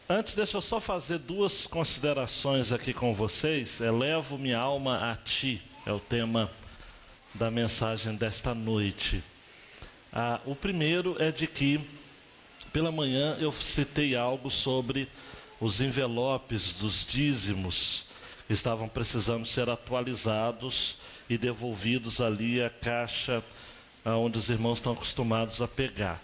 Antes, deixa eu só fazer duas considerações aqui com vocês. Elevo minha alma a ti, é o tema da mensagem desta noite. O primeiro é de que, pela manhã, eu citei algo sobre os envelopes dos dízimos que estavam precisando ser atualizados e devolvidos ali à caixa onde os irmãos estão acostumados a pegar.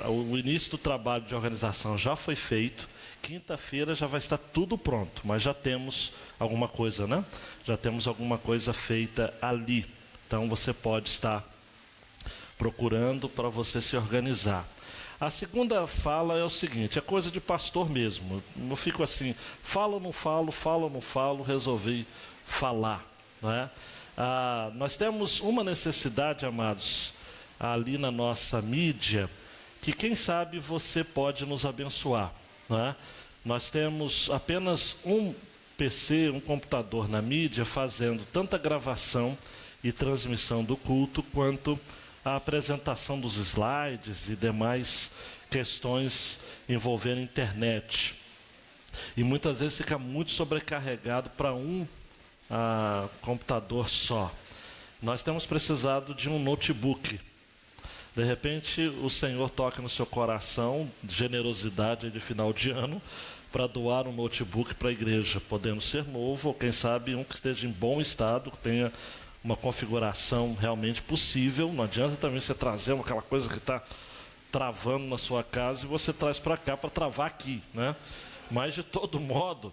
O início do trabalho de organização já foi feito. Quinta-feira já vai estar tudo pronto, mas já temos alguma coisa, né? Já temos alguma coisa feita ali. Então você pode estar procurando para você se organizar. A segunda fala é o seguinte, é coisa de pastor mesmo. Não fico assim, falo ou não falo, resolvi falar, né? Nós temos uma necessidade, amados, ali na nossa mídia, que quem sabe você pode nos abençoar, né? Nós temos apenas um PC, um computador na mídia, fazendo tanta gravação e transmissão do culto, quanto a apresentação dos slides e demais questões envolvendo internet. E muitas vezes fica muito sobrecarregado para um computador só. Nós temos precisado de um notebook. De repente o Senhor toca no seu coração, generosidade de final de ano, para doar um notebook para a igreja, podendo ser novo, ou quem sabe um que esteja em bom estado, que tenha uma configuração realmente possível. Não adianta também você trazer aquela coisa que está travando na sua casa e você traz para cá para travar aqui, né? Mas de todo modo,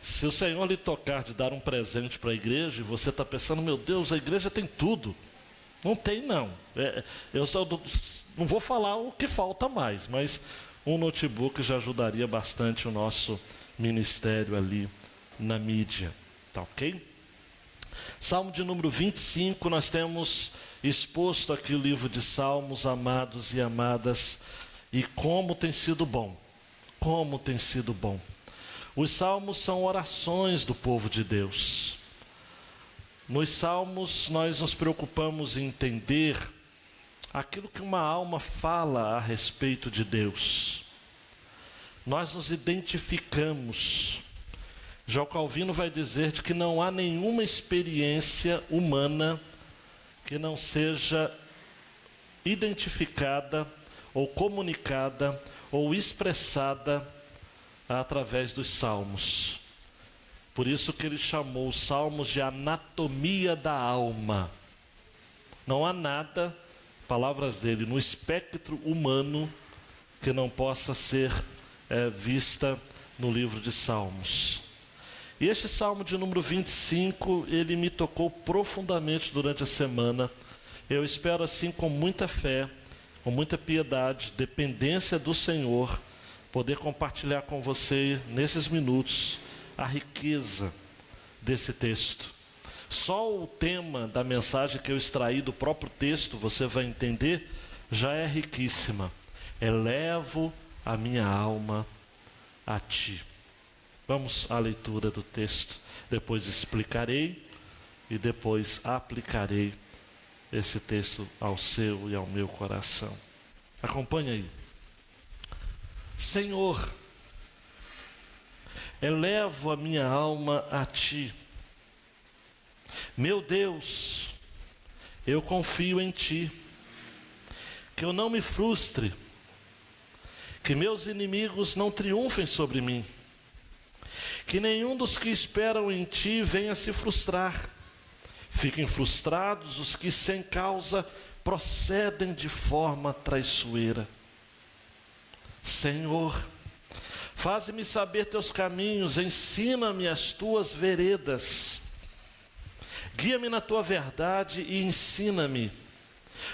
se o Senhor lhe tocar de dar um presente para a igreja e você está pensando, meu Deus, a igreja tem tudo. Não tem não. Eu só não vou falar o que falta mais, mas um notebook já ajudaria bastante o nosso ministério ali na mídia. Tá ok? Salmo de número 25, nós temos exposto aqui o livro de Salmos, amados e amadas, e como tem sido bom. Como tem sido bom. Os salmos são orações do povo de Deus. Nos salmos nós nos preocupamos em entender aquilo que uma alma fala a respeito de Deus. Nós nos identificamos. João Calvino vai dizer de que não há nenhuma experiência humana que não seja identificada ou comunicada ou expressada através dos salmos. Por isso que ele chamou os salmos de anatomia da alma. Não há nada, palavras dele, no espectro humano que não possa ser vista no livro de Salmos. E este salmo de número 25, ele me tocou profundamente durante a semana. Eu espero assim, com muita fé, com muita piedade, dependência do Senhor, poder compartilhar com você nesses minutos a riqueza desse texto. Só o tema da mensagem que eu extraí do próprio texto, você vai entender, já é riquíssima. Elevo a minha alma a ti. Vamos à leitura do texto. Depois explicarei e depois aplicarei esse texto ao seu e ao meu coração. Acompanhe aí. Senhor, elevo a minha alma a ti. Meu Deus, eu confio em ti. Que eu não me frustre. Que meus inimigos não triunfem sobre mim. Que nenhum dos que esperam em ti venha se frustrar. Fiquem frustrados os que sem causa procedem de forma traiçoeira. Senhor, faze-me saber teus caminhos, ensina-me as tuas veredas. Guia-me na tua verdade e ensina-me,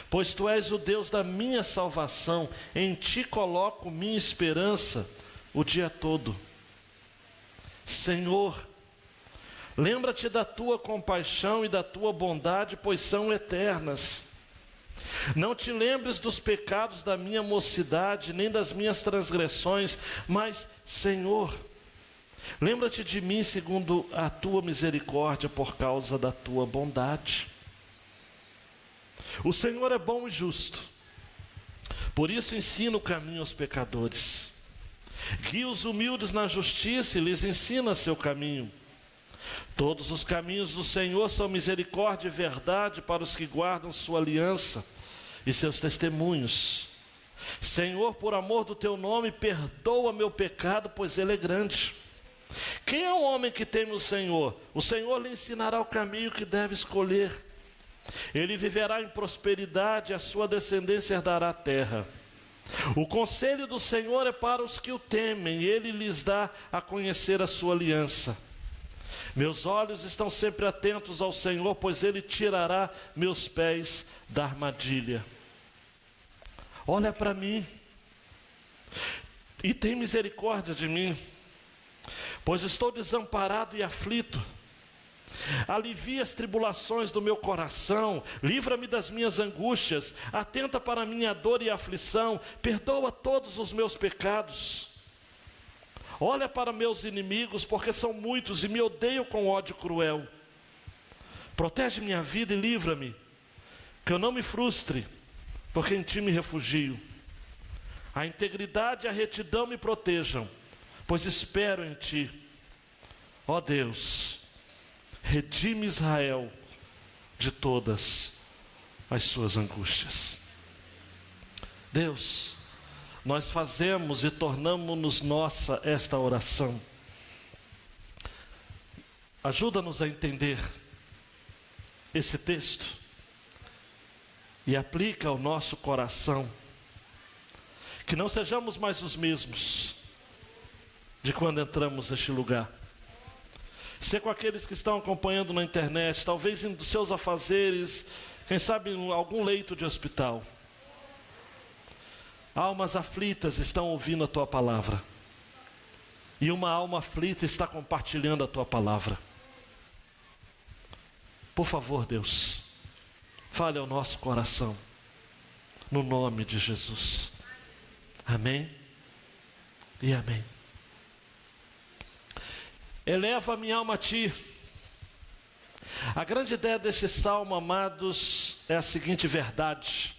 pois tu és o Deus da minha salvação, em ti coloco minha esperança o dia todo. Senhor, lembra-te da tua compaixão e da tua bondade, pois são eternas. Não te lembres dos pecados da minha mocidade, nem das minhas transgressões, mas, Senhor, lembra-te de mim segundo a tua misericórdia, por causa da tua bondade. O Senhor é bom e justo, por isso ensina o caminho aos pecadores. Guia os humildes na justiça e lhes ensina seu caminho. Todos os caminhos do Senhor são misericórdia e verdade para os que guardam sua aliança e seus testemunhos. Senhor, por amor do teu nome, perdoa meu pecado, pois ele é grande. Quem é o homem que teme o Senhor? O Senhor lhe ensinará o caminho que deve escolher. Ele viverá em prosperidade, a sua descendência herdará a terra. O conselho do Senhor é para os que o temem, e ele lhes dá a conhecer a sua aliança. Meus olhos estão sempre atentos ao Senhor, pois ele tirará meus pés da armadilha. Olha para mim e tem misericórdia de mim, pois estou desamparado e aflito. Alivia as tribulações do meu coração, livra-me das minhas angústias, atenta para a minha dor e aflição, perdoa todos os meus pecados. Olha para meus inimigos, porque são muitos e me odeiam com ódio cruel. Protege minha vida e livra-me, que eu não me frustre, porque em ti me refugio. A integridade e a retidão me protejam, pois espero em ti. Ó Deus, redime Israel de todas as suas angústias. Deus, nós fazemos e tornamos-nos nossa esta oração. Ajuda-nos a entender esse texto e aplica ao nosso coração, que não sejamos mais os mesmos de quando entramos neste lugar. Ser com aqueles que estão acompanhando na internet, talvez em seus afazeres, quem sabe em algum leito de hospital. Almas aflitas estão ouvindo a tua palavra. E uma alma aflita está compartilhando a tua palavra. Por favor, Deus, fale ao nosso coração, no nome de Jesus. Amém e amém. Eleva a minha alma a ti. A grande ideia deste salmo, amados, é a seguinte verdade: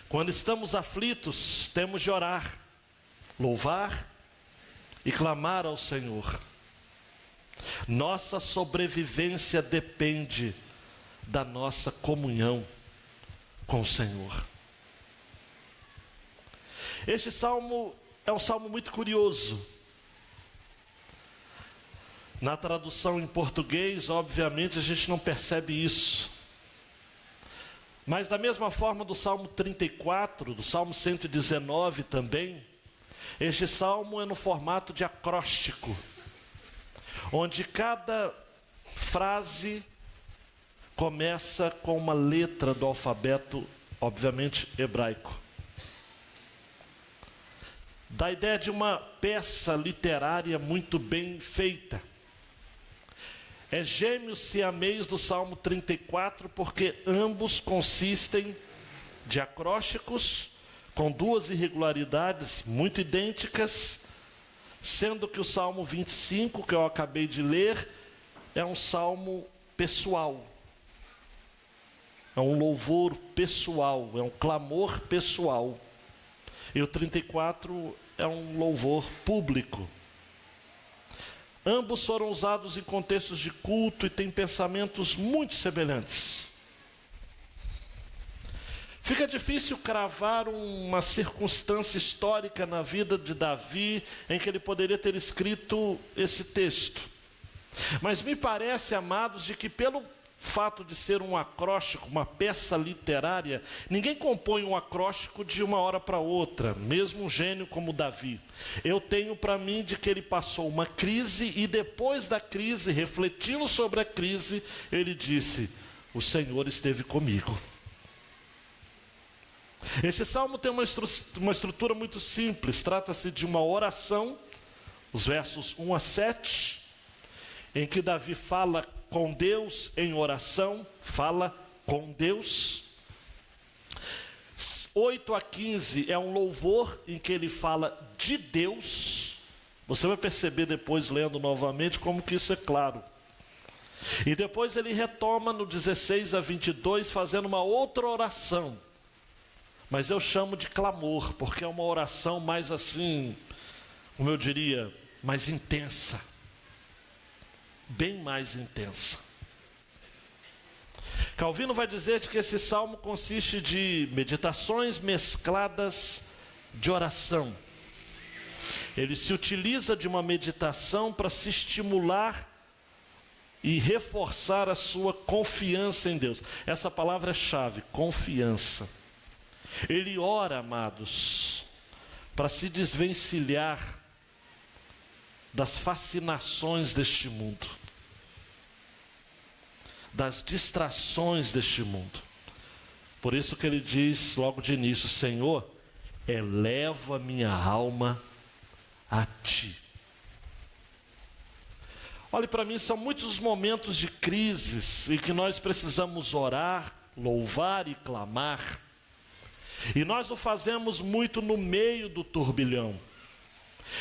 quando estamos aflitos, temos de orar, louvar e clamar ao Senhor. Nossa sobrevivência depende da nossa comunhão com o Senhor. Este salmo é um salmo muito curioso. Na tradução em português, obviamente, a gente não percebe isso. Mas da mesma forma do Salmo 34, do Salmo 119 também, este salmo é no formato de acróstico, onde cada frase começa com uma letra do alfabeto, obviamente, hebraico. Dá a ideia de uma peça literária muito bem feita. É gêmeos siamês do Salmo 34, porque ambos consistem de acrósticos, com duas irregularidades muito idênticas, sendo que o Salmo 25, que eu acabei de ler, é um salmo pessoal. É um louvor pessoal, é um clamor pessoal. E o 34 é um louvor público. Ambos foram usados em contextos de culto e têm pensamentos muito semelhantes. Fica difícil cravar uma circunstância histórica na vida de Davi em que ele poderia ter escrito esse texto. Mas me parece, amados, de que pelo fato de ser um acróstico, uma peça literária, ninguém compõe um acróstico de uma hora para outra, mesmo um gênio como Davi. Eu tenho para mim de que ele passou uma crise e depois da crise, refletindo sobre a crise, ele disse: o Senhor esteve comigo. Este salmo tem uma estrutura muito simples. Trata-se de uma oração, os versos 1 a 7, em que Davi fala com Deus em oração, fala com Deus. 8 a 15 é um louvor em que ele fala de Deus. Você vai perceber depois, lendo novamente, como que isso é claro. E depois ele retoma no 16 a 22, fazendo uma outra oração. Mas eu chamo de clamor, porque é uma oração mais assim, como eu diria, mais intensa. Bem mais intensa. Calvino vai dizer que esse salmo consiste de meditações mescladas de oração. Ele se utiliza de uma meditação para se estimular e reforçar a sua confiança em Deus. Essa palavra é chave, confiança. Ele ora, amados, para se desvencilhar das fascinações deste mundo, das distrações deste mundo. Por isso que ele diz logo de início: Senhor, eleva minha alma a Ti. Olhe para mim, são muitos momentos de crises em que nós precisamos orar, louvar e clamar. E nós o fazemos muito no meio do turbilhão.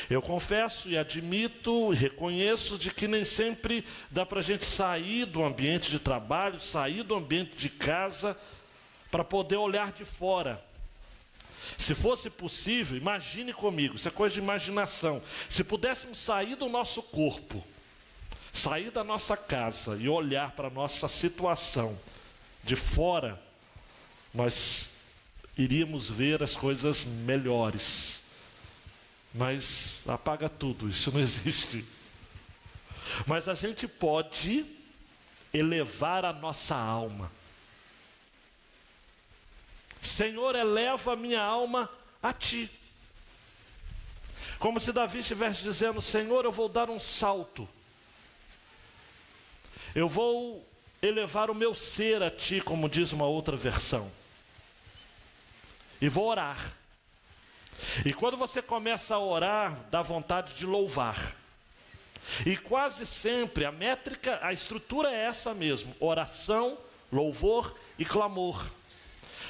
Eu confesso e admito e reconheço de que nem sempre dá para a gente sair do ambiente de trabalho, sair do ambiente de casa, para poder olhar de fora. Se fosse possível, imagine comigo, isso é coisa de imaginação. Se pudéssemos sair do nosso corpo, sair da nossa casa e olhar para a nossa situação de fora, nós iríamos ver as coisas melhores. Mas apaga tudo, isso não existe. Mas a gente pode elevar a nossa alma. Senhor, eleva a minha alma a Ti. Como se Davi estivesse dizendo: Senhor, eu vou dar um salto. Eu vou elevar o meu ser a Ti, como diz uma outra versão. E vou orar. E quando você começa a orar, dá vontade de louvar. E quase sempre a métrica, a estrutura é essa mesmo: oração, louvor e clamor.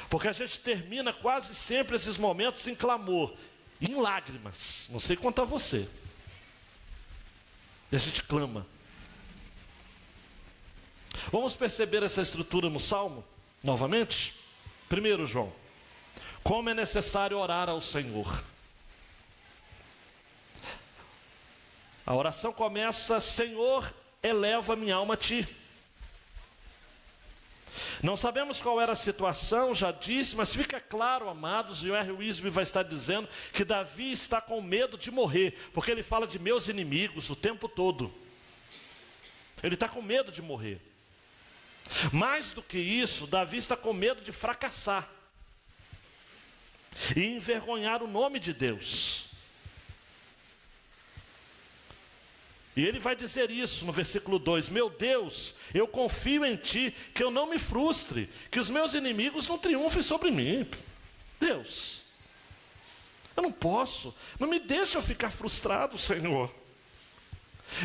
Porque a gente termina quase sempre esses momentos em clamor, em lágrimas. Não sei quanto a você. E a gente clama. Vamos perceber essa estrutura no Salmo, novamente? Primeiro, João, como é necessário orar ao Senhor. A oração começa: Senhor, eleva minha alma a Ti. Não sabemos qual era a situação, já disse, mas fica claro, amados, e o R. Wisby vai estar dizendo que Davi está com medo de morrer, porque ele fala de meus inimigos o tempo todo. Ele está com medo de morrer. Mais do que isso, Davi está com medo de fracassar e envergonhar o nome de Deus. E ele vai dizer isso no versículo 2: Meu Deus, eu confio em Ti, que eu não me frustre, que os meus inimigos não triunfem sobre mim. Deus, eu não posso, não me deixa eu ficar frustrado, Senhor.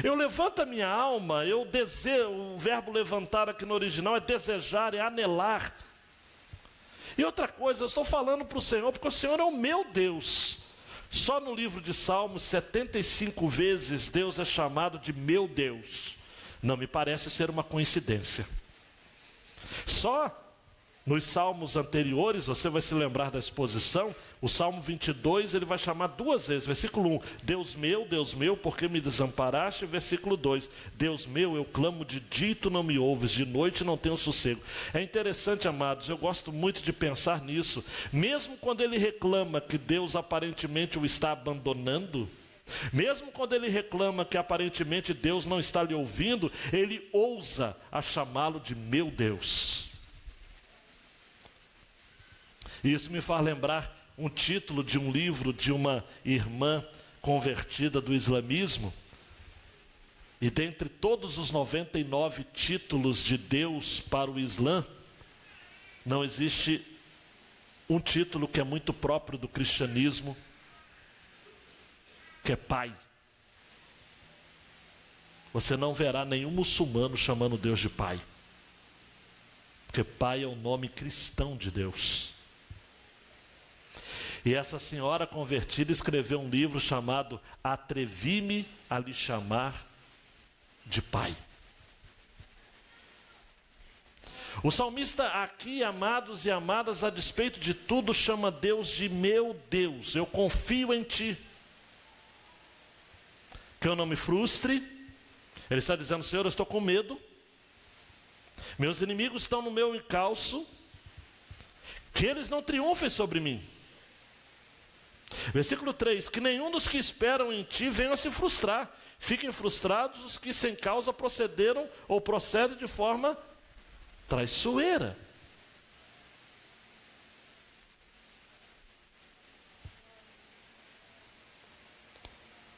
Eu levanto a minha alma, eu desejo, o verbo levantar aqui no original é desejar, é anelar. E outra coisa, eu estou falando para o Senhor, porque o Senhor é o meu Deus. Só no livro de Salmos, 75 vezes Deus é chamado de meu Deus. Não me parece ser uma coincidência. Só nos salmos anteriores, você vai se lembrar da exposição, o Salmo 22, ele vai chamar duas vezes. Versículo 1, Deus meu, por que me desamparaste? Versículo 2, Deus meu, eu clamo de dia e Tu não me ouves, de noite não tenho sossego. É interessante, amados, eu gosto muito de pensar nisso. Mesmo quando ele reclama que Deus aparentemente o está abandonando, mesmo quando ele reclama que aparentemente Deus não está lhe ouvindo, ele ousa a chamá-lo de meu Deus. E isso me faz lembrar um título de um livro de uma irmã convertida do islamismo. E dentre todos os 99 títulos de Deus para o Islã, não existe um título que é muito próprio do cristianismo, que é Pai. Você não verá nenhum muçulmano chamando Deus de Pai, porque Pai é o nome cristão de Deus. E essa senhora convertida escreveu um livro chamado Atrevi-me a lhe chamar de Pai. O salmista aqui, amados e amadas, a despeito de tudo, chama Deus de meu Deus. Eu confio em Ti. que eu não me frustre. Ele está dizendo: Senhor, eu estou com medo, meus inimigos estão no meu encalço, que eles não triunfem sobre mim. Versículo 3: que nenhum dos que esperam em ti venha a se frustrar. Fiquem frustrados os que sem causa procederam ou procedem de forma traiçoeira.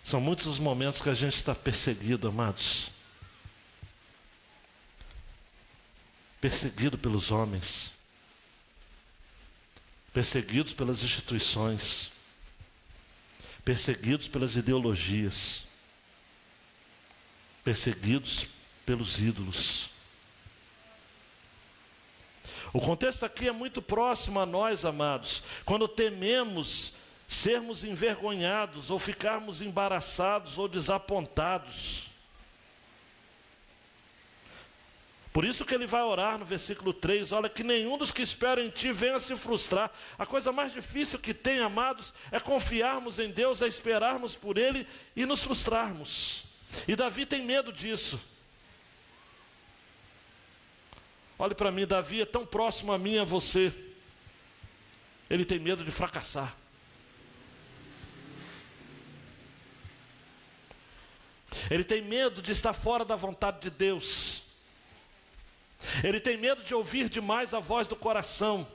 São muitos os momentos que a gente está perseguido, amados. Perseguido pelos homens, perseguidos pelas instituições, perseguidos pelas ideologias, perseguidos pelos ídolos. O contexto aqui é muito próximo a nós, amados, quando tememos sermos envergonhados, ou ficarmos embaraçados, ou desapontados. Por isso que ele vai orar no versículo 3, olha, que nenhum dos que esperam em ti venha se frustrar. A coisa mais difícil que tem, amados, é confiarmos em Deus, é esperarmos por Ele e nos frustrarmos. E Davi tem medo disso. Olhe para mim, Davi é tão próximo a mim e a você. Ele tem medo de fracassar. Ele tem medo de estar fora da vontade de Deus. Ele tem medo de ouvir demais a voz do coração.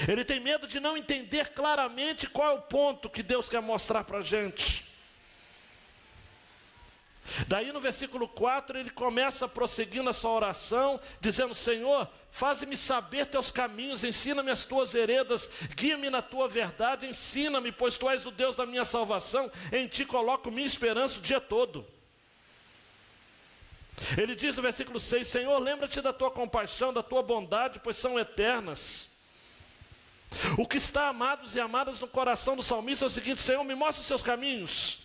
Ele tem medo de não entender claramente qual é o ponto que Deus quer mostrar para a gente. Daí no versículo 4 ele começa a prosseguir na sua oração, dizendo: Senhor, faze-me saber teus caminhos, ensina-me as tuas veredas, guia-me na tua verdade, ensina-me, pois tu és o Deus da minha salvação, em ti coloco minha esperança o dia todo. Ele diz no versículo 6, Senhor, lembra-te da tua compaixão, da tua bondade, pois são eternas. O que está, amados e amadas, no coração do salmista é o seguinte: Senhor, me mostra os seus caminhos.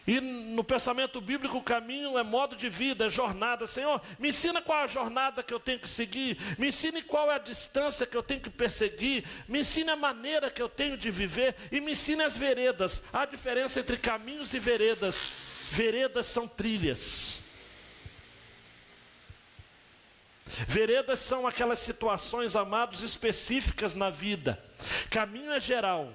E no pensamento bíblico o caminho é modo de vida, é jornada. Senhor, me ensina qual é a jornada que eu tenho que seguir, me ensine qual é a distância que eu tenho que perseguir, me ensine a maneira que eu tenho de viver e me ensine as veredas. Há diferença entre caminhos e veredas. Veredas são trilhas. Veredas são aquelas situações, amados, específicas na vida. Caminho é geral.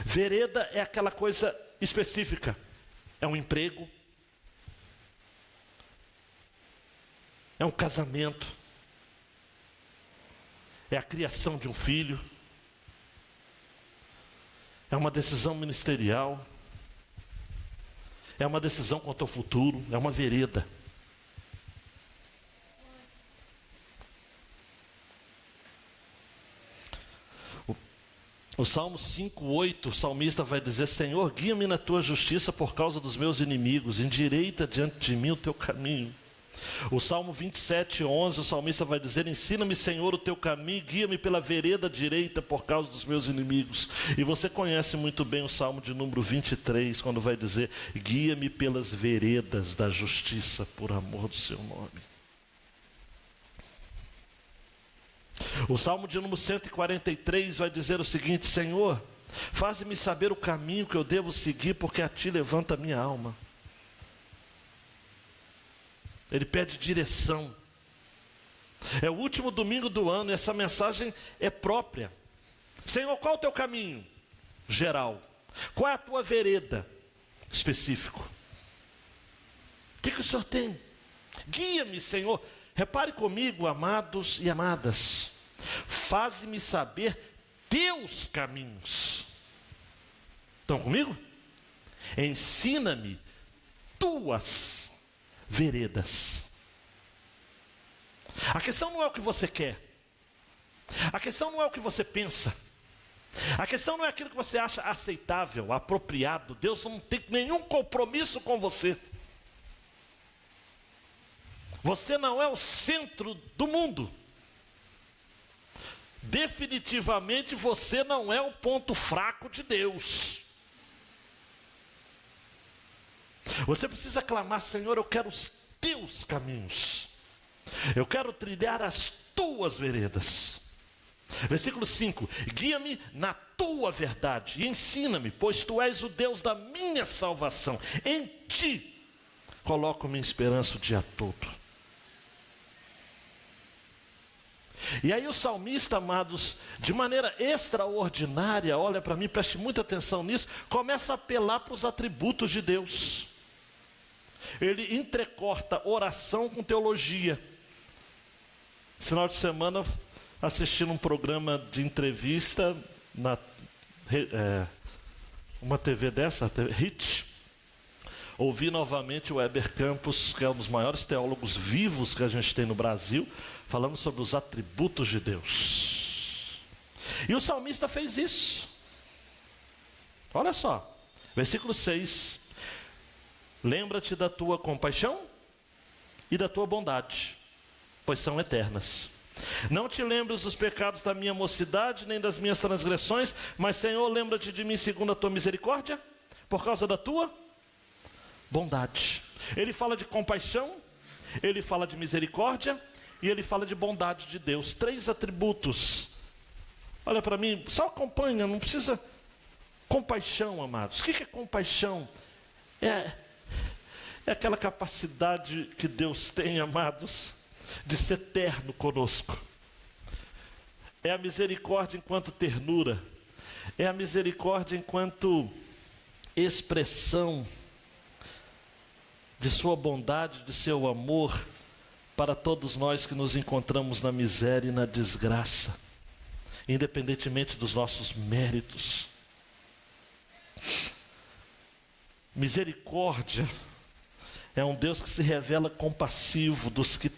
Vereda é aquela coisa específica. É um emprego, é um casamento, é a criação de um filho, é uma decisão ministerial, é uma decisão quanto ao futuro, é uma vereda. No Salmo 5:8, o salmista vai dizer: Senhor, guia-me na tua justiça por causa dos meus inimigos, endireita diante de mim o teu caminho. O Salmo 27:11, o salmista vai dizer: ensina-me, Senhor, o teu caminho, guia-me pela vereda direita por causa dos meus inimigos. E você conhece muito bem o Salmo de número 23, quando vai dizer: guia-me pelas veredas da justiça por amor do seu nome. O Salmo de número 143 vai dizer o seguinte: Senhor, faze-me saber o caminho que eu devo seguir, porque a ti levanta a minha alma. Ele pede direção. É o último domingo do ano e essa mensagem é própria. Senhor, qual é o teu caminho? Geral. Qual é a tua vereda? Específico. O que o Senhor tem? Guia-me, Senhor. Repare comigo, amados e amadas. Faze-me saber teus caminhos. Estão comigo? Ensina-me tuas veredas. A questão não é o que você quer. A questão não é o que você pensa. A questão não é aquilo que você acha aceitável, apropriado. Deus não tem nenhum compromisso com você. Você não é o centro do mundo. Definitivamente você não é o ponto fraco de Deus. Você precisa clamar: Senhor, eu quero os teus caminhos. Eu quero trilhar as tuas veredas. Versículo 5: guia-me na tua verdade e ensina-me, pois tu és o Deus da minha salvação. Em ti coloco minha esperança o dia todo. E aí o salmista, amados, de maneira extraordinária, olha para mim, preste muita atenção nisso, começa a apelar para os atributos de Deus. Ele entrecorta oração com teologia. Final de semana, assistindo um programa de entrevista na uma TV dessa, HIT, ouvi novamente o Weber Campos, que é um dos maiores teólogos vivos que a gente tem no Brasil, falando sobre os atributos de Deus. E o salmista fez isso. Olha só, versículo 6: lembra-te da tua compaixão e da tua bondade, pois são eternas. Não te lembres dos pecados da minha mocidade, nem das minhas transgressões, mas, Senhor, lembra-te de mim segundo a tua misericórdia, por causa da tua bondade. Ele fala de compaixão, ele fala de misericórdia e ele fala de bondade de Deus. 3 atributos. Olha para mim, só acompanha, não precisa. Compaixão, amados. O que é compaixão? É aquela capacidade que Deus tem, amados, de ser terno conosco. É a misericórdia enquanto ternura. É a misericórdia enquanto expressão de sua bondade, de seu amor para todos nós que nos encontramos na miséria e na desgraça, independentemente dos nossos méritos. Misericórdia é um Deus que se revela compassivo dos que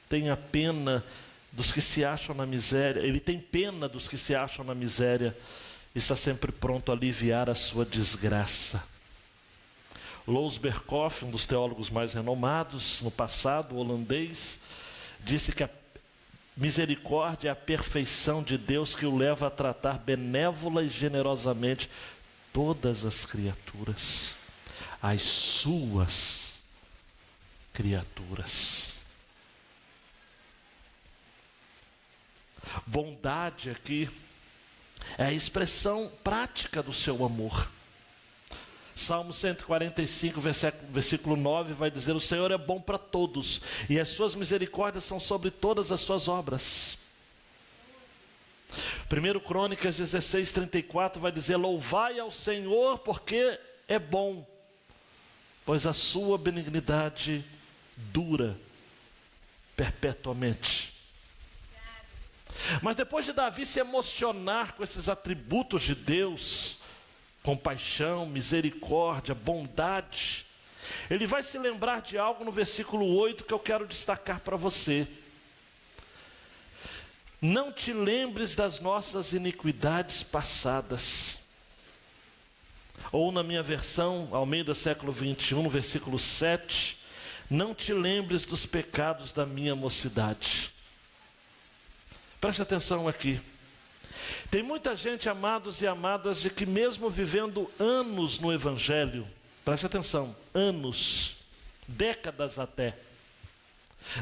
têm a pena, dos que se acham na miséria. Ele tem pena dos que se acham na miséria e está sempre pronto a aliviar a sua desgraça. Loos Berkhoff, um dos teólogos mais renomados no passado, holandês, disse que a misericórdia é a perfeição de Deus que o leva a tratar benévola e generosamente todas as criaturas, as suas criaturas. Bondade aqui é a expressão prática do seu amor. Salmo 145, versículo 9, vai dizer: o Senhor é bom para todos, e as suas misericórdias são sobre todas as suas obras. 1 Crônicas 16, 34 vai dizer: louvai ao Senhor porque é bom, pois a sua benignidade dura perpetuamente. Mas depois de Davi se emocionar com esses atributos de Deus, compaixão, misericórdia, bondade, ele vai se lembrar de algo no versículo 8 que eu quero destacar para você. Não te lembres das nossas iniquidades passadas. Ou na minha versão, Almeida século 21, no versículo 7, não te lembres dos pecados da minha mocidade. Preste atenção aqui. Tem muita gente, amados e amadas, de que mesmo vivendo anos no Evangelho, preste atenção, anos, décadas até,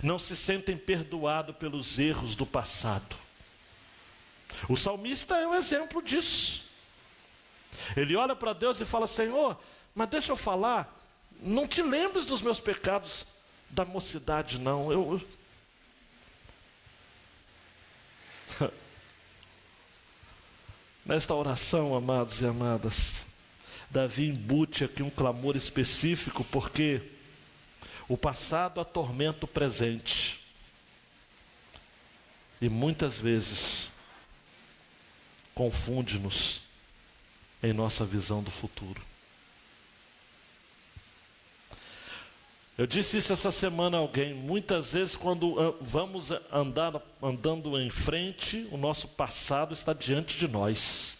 não se sentem perdoados pelos erros do passado. O salmista é um exemplo disso. Ele olha para Deus e fala: Senhor, mas deixa eu falar, não te lembres dos meus pecados da mocidade, não. Nesta oração, amados e amadas, Davi embute aqui um clamor específico, porque o passado atormenta o presente. E muitas vezes confunde-nos em nossa visão do futuro. Eu disse isso essa semana a alguém. Muitas vezes quando vamos andando em frente, o nosso passado está diante de nós.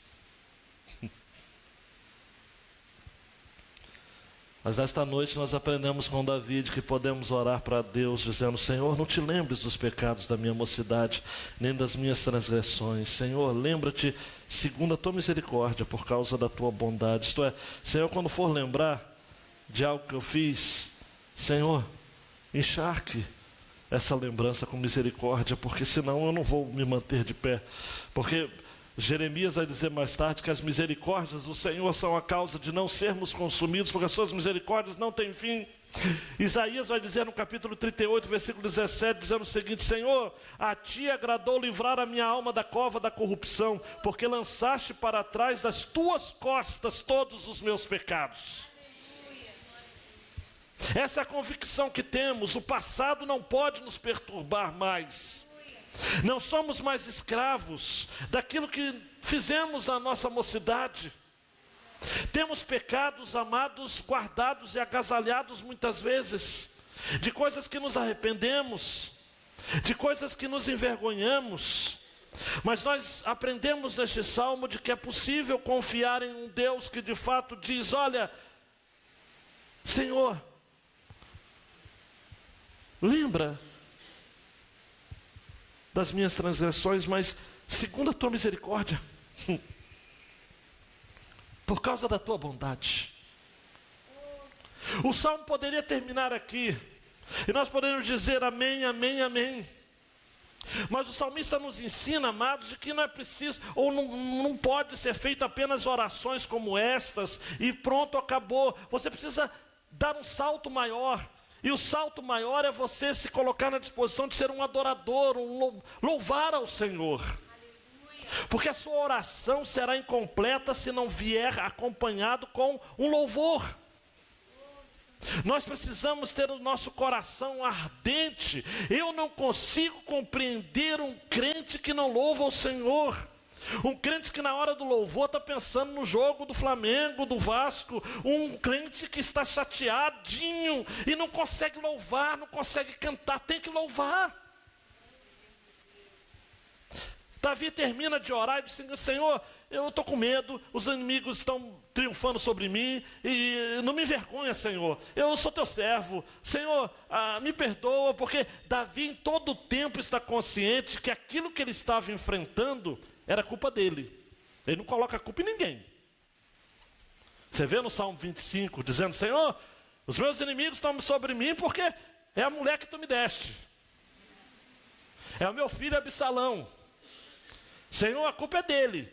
Mas nesta noite nós aprendemos com Davi que podemos orar para Deus dizendo: Senhor, não te lembres dos pecados da minha mocidade, nem das minhas transgressões. Senhor, lembra-te segundo a tua misericórdia, por causa da tua bondade. Isto é, Senhor, quando for lembrar de algo que eu fiz, Senhor, encharque essa lembrança com misericórdia, porque senão eu não vou me manter de pé. Porque Jeremias vai dizer mais tarde que as misericórdias do Senhor são a causa de não sermos consumidos, porque as suas misericórdias não têm fim. Isaías vai dizer no capítulo 38, versículo 17, dizendo o seguinte: Senhor, a ti agradou livrar a minha alma da cova da corrupção, porque lançaste para trás das tuas costas todos os meus pecados. Essa é a convicção que temos. O passado não pode nos perturbar mais. Não somos mais escravos daquilo que fizemos na nossa mocidade. Temos pecados, amados, guardados e agasalhados muitas vezes, de coisas que nos arrependemos, de coisas que nos envergonhamos. Mas nós aprendemos neste salmo de que é possível confiar em um Deus que de fato diz: olha, Senhor, lembra das minhas transgressões, mas segundo a tua misericórdia, por causa da tua bondade. O salmo poderia terminar aqui, e nós poderíamos dizer amém, amém, amém. Mas o salmista nos ensina, amados, de que não é preciso, ou não pode ser feito apenas orações como estas, e pronto, acabou. Você precisa dar um salto maior. E o salto maior é você se colocar na disposição de ser um adorador, louvar ao Senhor. Porque a sua oração será incompleta se não vier acompanhado com um louvor. Nós precisamos ter o nosso coração ardente. Eu não consigo compreender um crente que não louva o Senhor. Um crente que na hora do louvor está pensando no jogo do Flamengo, do Vasco. Um crente que está chateadinho e não consegue louvar, não consegue cantar. Tem que louvar. Davi termina de orar e diz: Senhor, eu estou com medo, os inimigos estão triunfando sobre mim, e não me envergonha, Senhor, eu sou teu servo, Senhor, me perdoa, porque Davi em todo o tempo está consciente que aquilo que ele estava enfrentando era culpa dele. Ele não coloca a culpa em ninguém. Você vê no Salmo 25, dizendo: Senhor, os meus inimigos estão sobre mim porque é a mulher que tu me deste, é o meu filho Absalão. Senhor, a culpa é dele.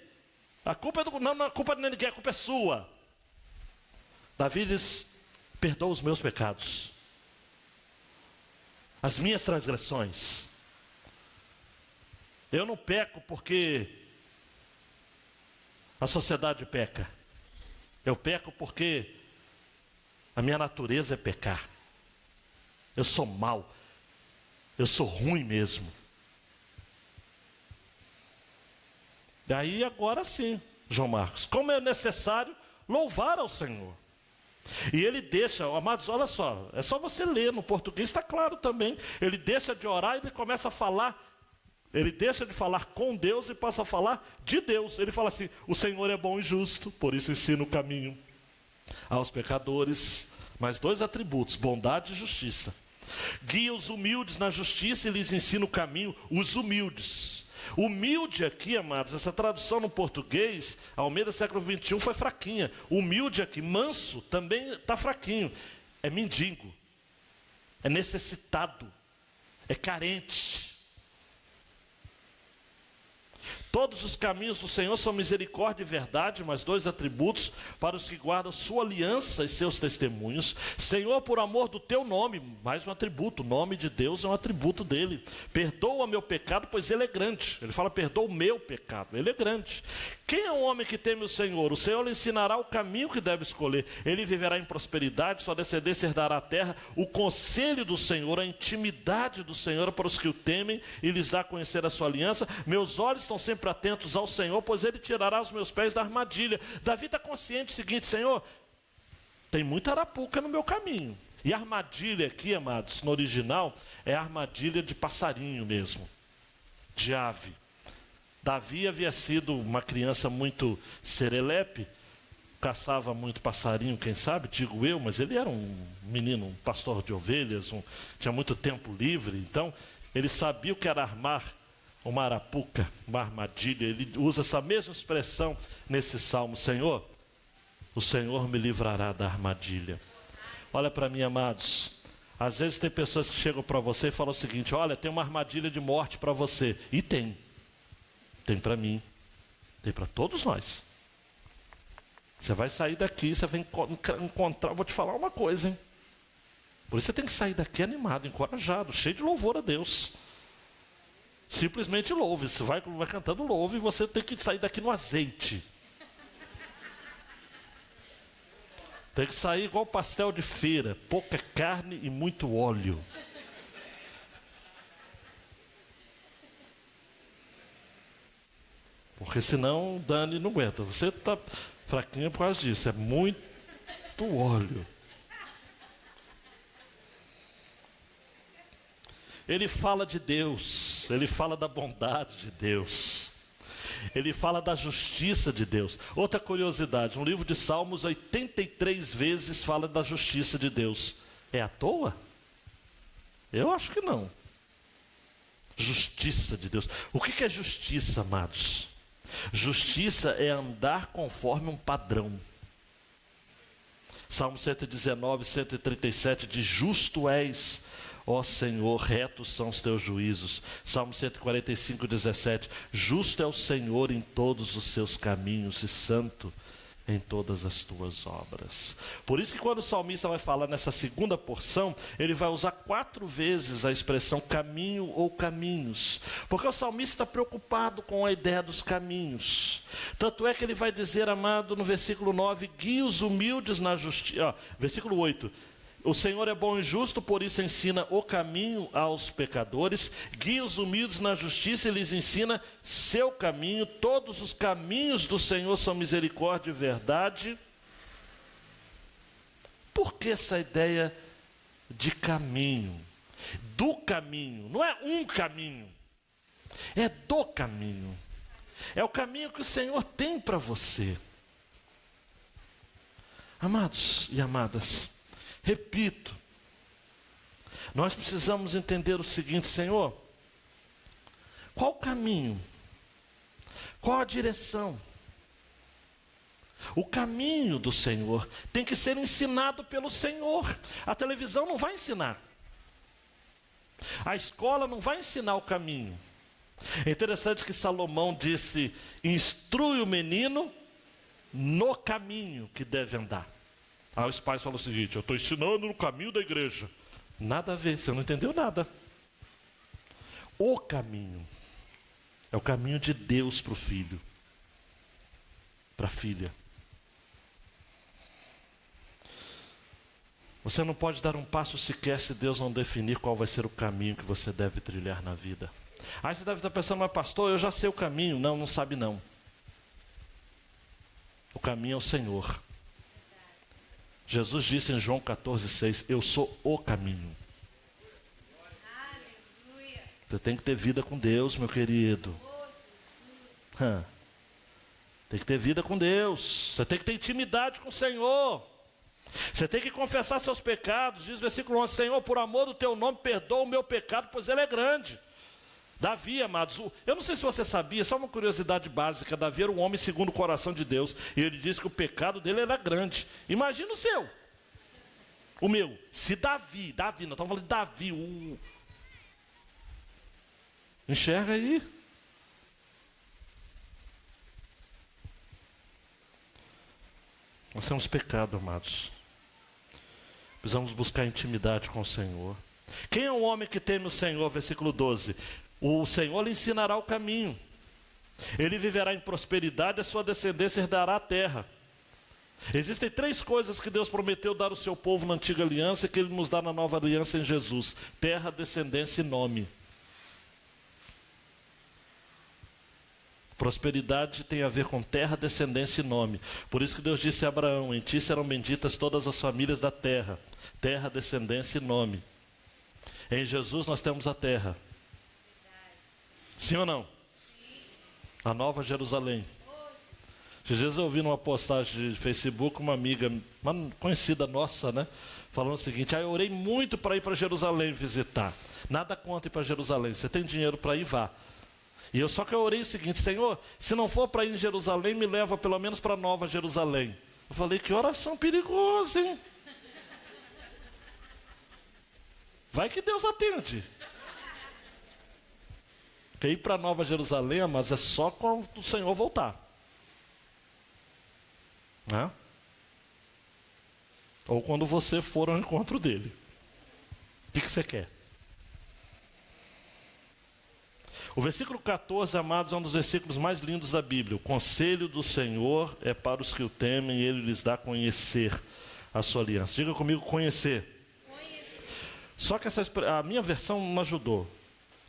A culpa é não, a culpa não é de ninguém, a culpa é sua. Davi diz: perdoa os meus pecados, as minhas transgressões. Eu não peco porque a sociedade peca. Eu peco porque a minha natureza é pecar. Eu sou mau. Eu sou ruim mesmo. Daí agora sim, João Marcos, como é necessário louvar ao Senhor. E ele deixa, amados, olha só, é só você ler, no português está claro também. Ele deixa de orar e ele começa a falar. Ele deixa de falar com Deus e passa a falar de Deus. Ele fala assim: o Senhor é bom e justo, por isso ensina o caminho aos pecadores. Mais dois atributos: bondade e justiça. Guia os humildes na justiça e lhes ensina o caminho, os humildes. Humilde aqui, amados, essa tradução no português, Almeida século XXI, foi fraquinha. Humilde aqui, manso, também está fraquinho. É mendigo, é necessitado, é carente. Todos os caminhos do Senhor são misericórdia e verdade, mas dois atributos para os que guardam sua aliança e seus testemunhos. Senhor, por amor do teu nome, mais um atributo, o nome de Deus é um atributo dele. Perdoa meu pecado, pois ele é grande. Ele fala: perdoa o meu pecado, ele é grande. Quem é o homem que teme o Senhor? O Senhor lhe ensinará o caminho que deve escolher. Ele viverá em prosperidade, sua descendência herdará a terra. O conselho do Senhor, a intimidade do Senhor para os que o temem e lhes dá a conhecer a sua aliança. Meus olhos estão sempre atentos ao Senhor, pois ele tirará os meus pés da armadilha. Davi está consciente do seguinte: Senhor, tem muita arapuca no meu caminho. E armadilha aqui, amados, no original, é armadilha de passarinho mesmo, de ave. Davi havia sido uma criança muito serelepe, caçava muito passarinho, quem sabe, digo eu, mas ele era um menino, um pastor de ovelhas, tinha muito tempo livre, então ele sabia o que era armar uma arapuca, uma armadilha. Ele usa essa mesma expressão nesse salmo: Senhor, o Senhor me livrará da armadilha. Olha para mim, amados, Às vezes tem pessoas que chegam para você e falam o seguinte: olha, tem uma armadilha de morte para você. E tem. Tem para mim. Tem para todos nós. Você vai sair daqui, você vai encontrar, vou te falar uma coisa, hein? Por isso você tem que sair daqui animado, encorajado, cheio de louvor a Deus. Simplesmente louve. Você vai cantando louve e você tem que sair daqui no azeite. Tem que sair igual pastel de feira, pouca carne e muito óleo. Porque senão o Dani não aguenta. Você está fraquinho por causa disso, é muito óleo. Ele fala de Deus, ele fala da bondade de Deus. Ele fala da justiça de Deus. Outra curiosidade, no livro de Salmos, 83 vezes fala da justiça de Deus. É à toa? Eu acho que não. Justiça de Deus. O que é justiça, amados? Justiça é andar conforme um padrão. Salmo 119, 137, diz: justo és, ó Senhor, retos são os teus juízos. Salmo 145, 17, justo é o Senhor em todos os seus caminhos e santo em todas as tuas obras. Por isso que quando o salmista vai falar nessa segunda porção, ele vai usar 4 vezes a expressão caminho ou caminhos, porque o salmista está preocupado com a ideia dos caminhos. Tanto é que ele vai dizer, amado, no versículo 9, guia os humildes na justiça. Versículo 8, o Senhor é bom e justo, por isso ensina o caminho aos pecadores, guia os humildes na justiça e lhes ensina seu caminho. Todos os caminhos do Senhor são misericórdia e verdade. Por que essa ideia de caminho? Do caminho, não é um caminho, é do caminho. É o caminho que o Senhor tem para você. Amados e amadas, repito, nós precisamos entender o seguinte: Senhor, qual o caminho? Qual a direção? O caminho do Senhor tem que ser ensinado pelo Senhor. A televisão não vai ensinar. A escola não vai ensinar o caminho. É interessante que Salomão disse: instrui o menino no caminho que deve andar. Aí os pais falam o seguinte: eu estou ensinando no caminho da igreja. Nada a ver, você não entendeu nada. O caminho é o caminho de Deus para o filho, para a filha. Você não pode dar um passo sequer se Deus não definir qual vai ser o caminho que você deve trilhar na vida. Aí você deve estar pensando: mas pastor, eu já sei o caminho. Não, não sabe não. O caminho é o Senhor. Jesus disse em João 14,6, eu sou o caminho. Aleluia. Você tem que ter vida com Deus, meu querido. Tem que ter vida com Deus. Você tem que ter intimidade com o Senhor. Você tem que confessar seus pecados. Diz o versículo 11, Senhor, por amor do teu nome, perdoa o meu pecado, pois ele é grande. Davi, amados, eu não sei se você sabia, só uma curiosidade básica: Davi era um homem segundo o coração de Deus, e ele disse que o pecado dele era grande. Imagina o seu, o meu. Se Davi, não estamos falando de Davi, enxerga aí. Nós temos pecado, amados. Precisamos buscar intimidade com o Senhor. Quem é o homem que teme o Senhor? Versículo 12. O Senhor lhe ensinará o caminho. Ele viverá em prosperidade, a sua descendência herdará a terra. Existem 3 coisas que Deus prometeu dar ao seu povo na antiga aliança e que Ele nos dá na nova aliança em Jesus: terra, descendência e nome. Prosperidade tem a ver com terra, descendência e nome. Por isso que Deus disse a Abraão: em ti serão benditas todas as famílias da terra. Terra, descendência e nome. Em Jesus nós temos a terra. Sim ou não? Sim. A Nova Jerusalém. Esses dias eu ouvi numa postagem de Facebook uma amiga, uma conhecida nossa, né? Falando o seguinte: eu orei muito para ir para Jerusalém visitar. Nada contra ir para Jerusalém. Você tem dinheiro para ir, vá. Só que eu orei o seguinte: Senhor, se não for para ir em Jerusalém, me leva pelo menos para Nova Jerusalém. Eu falei: que oração perigosa, hein? Vai que Deus atende. Porque ir para Nova Jerusalém, mas é só quando o Senhor voltar. Né? Ou quando você for ao encontro dele. O que você quer? O versículo 14, amados, é um dos versículos mais lindos da Bíblia. O conselho do Senhor é para os que o temem, e Ele lhes dá a conhecer a sua aliança. Diga comigo, conhecer. Só que a minha versão não ajudou.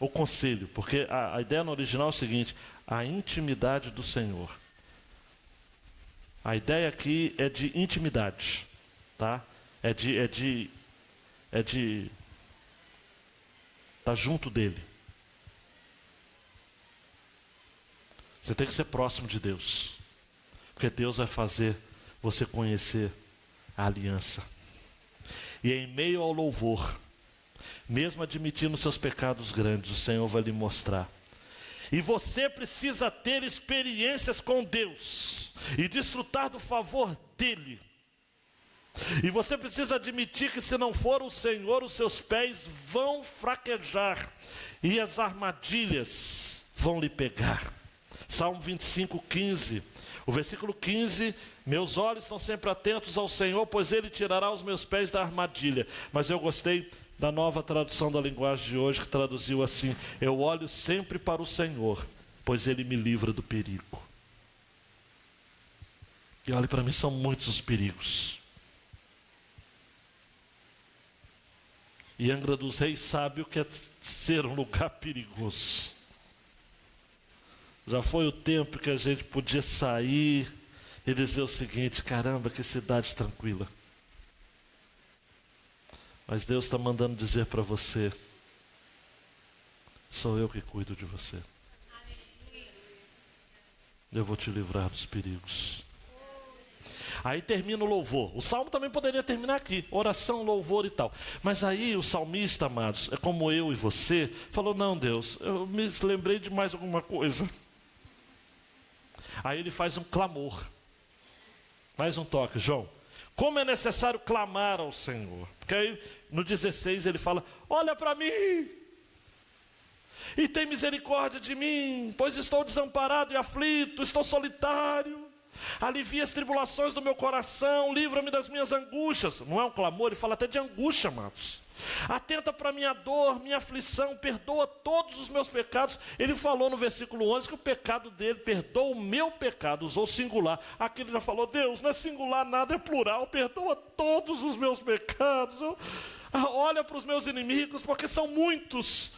O conselho, porque a ideia no original é o seguinte: a intimidade do Senhor. A ideia aqui é de intimidade, tá? É de estar junto dele. Você tem que ser próximo de Deus, porque Deus vai fazer você conhecer a aliança. E em meio ao louvor, mesmo admitindo seus pecados grandes, o Senhor vai lhe mostrar. E você precisa ter experiências com Deus e desfrutar do favor dele. E você precisa admitir que se não for o Senhor, os seus pés vão fraquejar e as armadilhas vão lhe pegar. Salmo 25, 15. O versículo 15: meus olhos estão sempre atentos ao Senhor, pois Ele tirará os meus pés da armadilha. Mas eu gostei da nova tradução da linguagem de hoje, que traduziu assim: eu olho sempre para o Senhor, pois Ele me livra do perigo. E olhe para mim, são muitos os perigos. E Angra dos Reis sabe o que é ser um lugar perigoso. Já foi o tempo que a gente podia sair e dizer o seguinte: caramba, que cidade tranquila. Mas Deus está mandando dizer para você: sou eu que cuido de você. Eu vou te livrar dos perigos. Aí termina o louvor. O salmo também poderia terminar aqui: oração, louvor e tal. Mas aí o salmista, amados, é como eu e você, falou: não, Deus, eu me lembrei de mais alguma coisa. Aí ele faz um clamor. Mais um toque, João. Como é necessário clamar ao Senhor. Porque aí no 16 ele fala: olha para mim e tem misericórdia de mim, pois estou desamparado e aflito, estou solitário. Alivia as tribulações do meu coração, livra-me das minhas angústias. Não é um clamor, ele fala até de angústia, amados. Atenta para minha dor, minha aflição, perdoa todos os meus pecados. Ele falou no versículo 11 que o pecado dele, perdoa o meu pecado, usou singular. Aqui ele já falou: Deus, não é singular nada, é plural, perdoa todos os meus pecados. Olha para os meus inimigos, porque são muitos.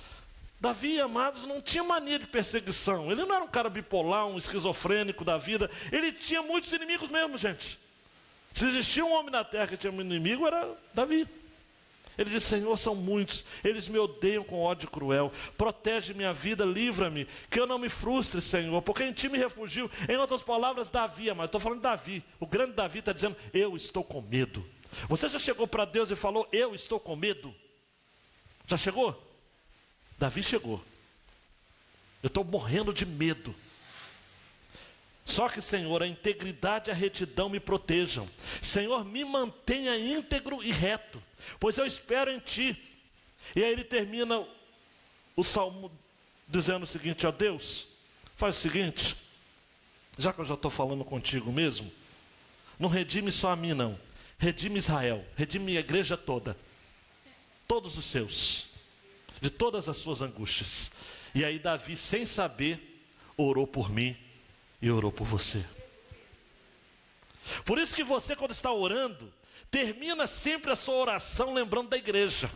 Davi, amados, não tinha mania de perseguição. Ele não era um cara bipolar, um esquizofrênico da vida. Ele tinha muitos inimigos mesmo, gente. Se existia um homem na terra que tinha um inimigo, era Davi. Ele disse: Senhor, são muitos, eles me odeiam com ódio cruel. Protege minha vida, livra-me, que eu não me frustre, Senhor, porque em ti me refugio. Em outras palavras, Davi, mas estou falando de Davi. O grande Davi está dizendo: eu estou com medo. Você já chegou para Deus e falou: eu estou com medo? Já chegou? Davi chegou. Eu estou morrendo de medo. Só que, Senhor, a integridade e a retidão me protejam. Senhor, me mantenha íntegro e reto, pois eu espero em ti. E aí ele termina o salmo dizendo o seguinte: ó Deus, faz o seguinte, já que eu já estou falando contigo mesmo, não redime só a mim não, redime Israel, redime a igreja toda, todos os seus, de todas as suas angústias. E aí Davi, sem saber, orou por mim e orou por você. Por isso que você, quando está orando, termina sempre a sua oração lembrando da igreja.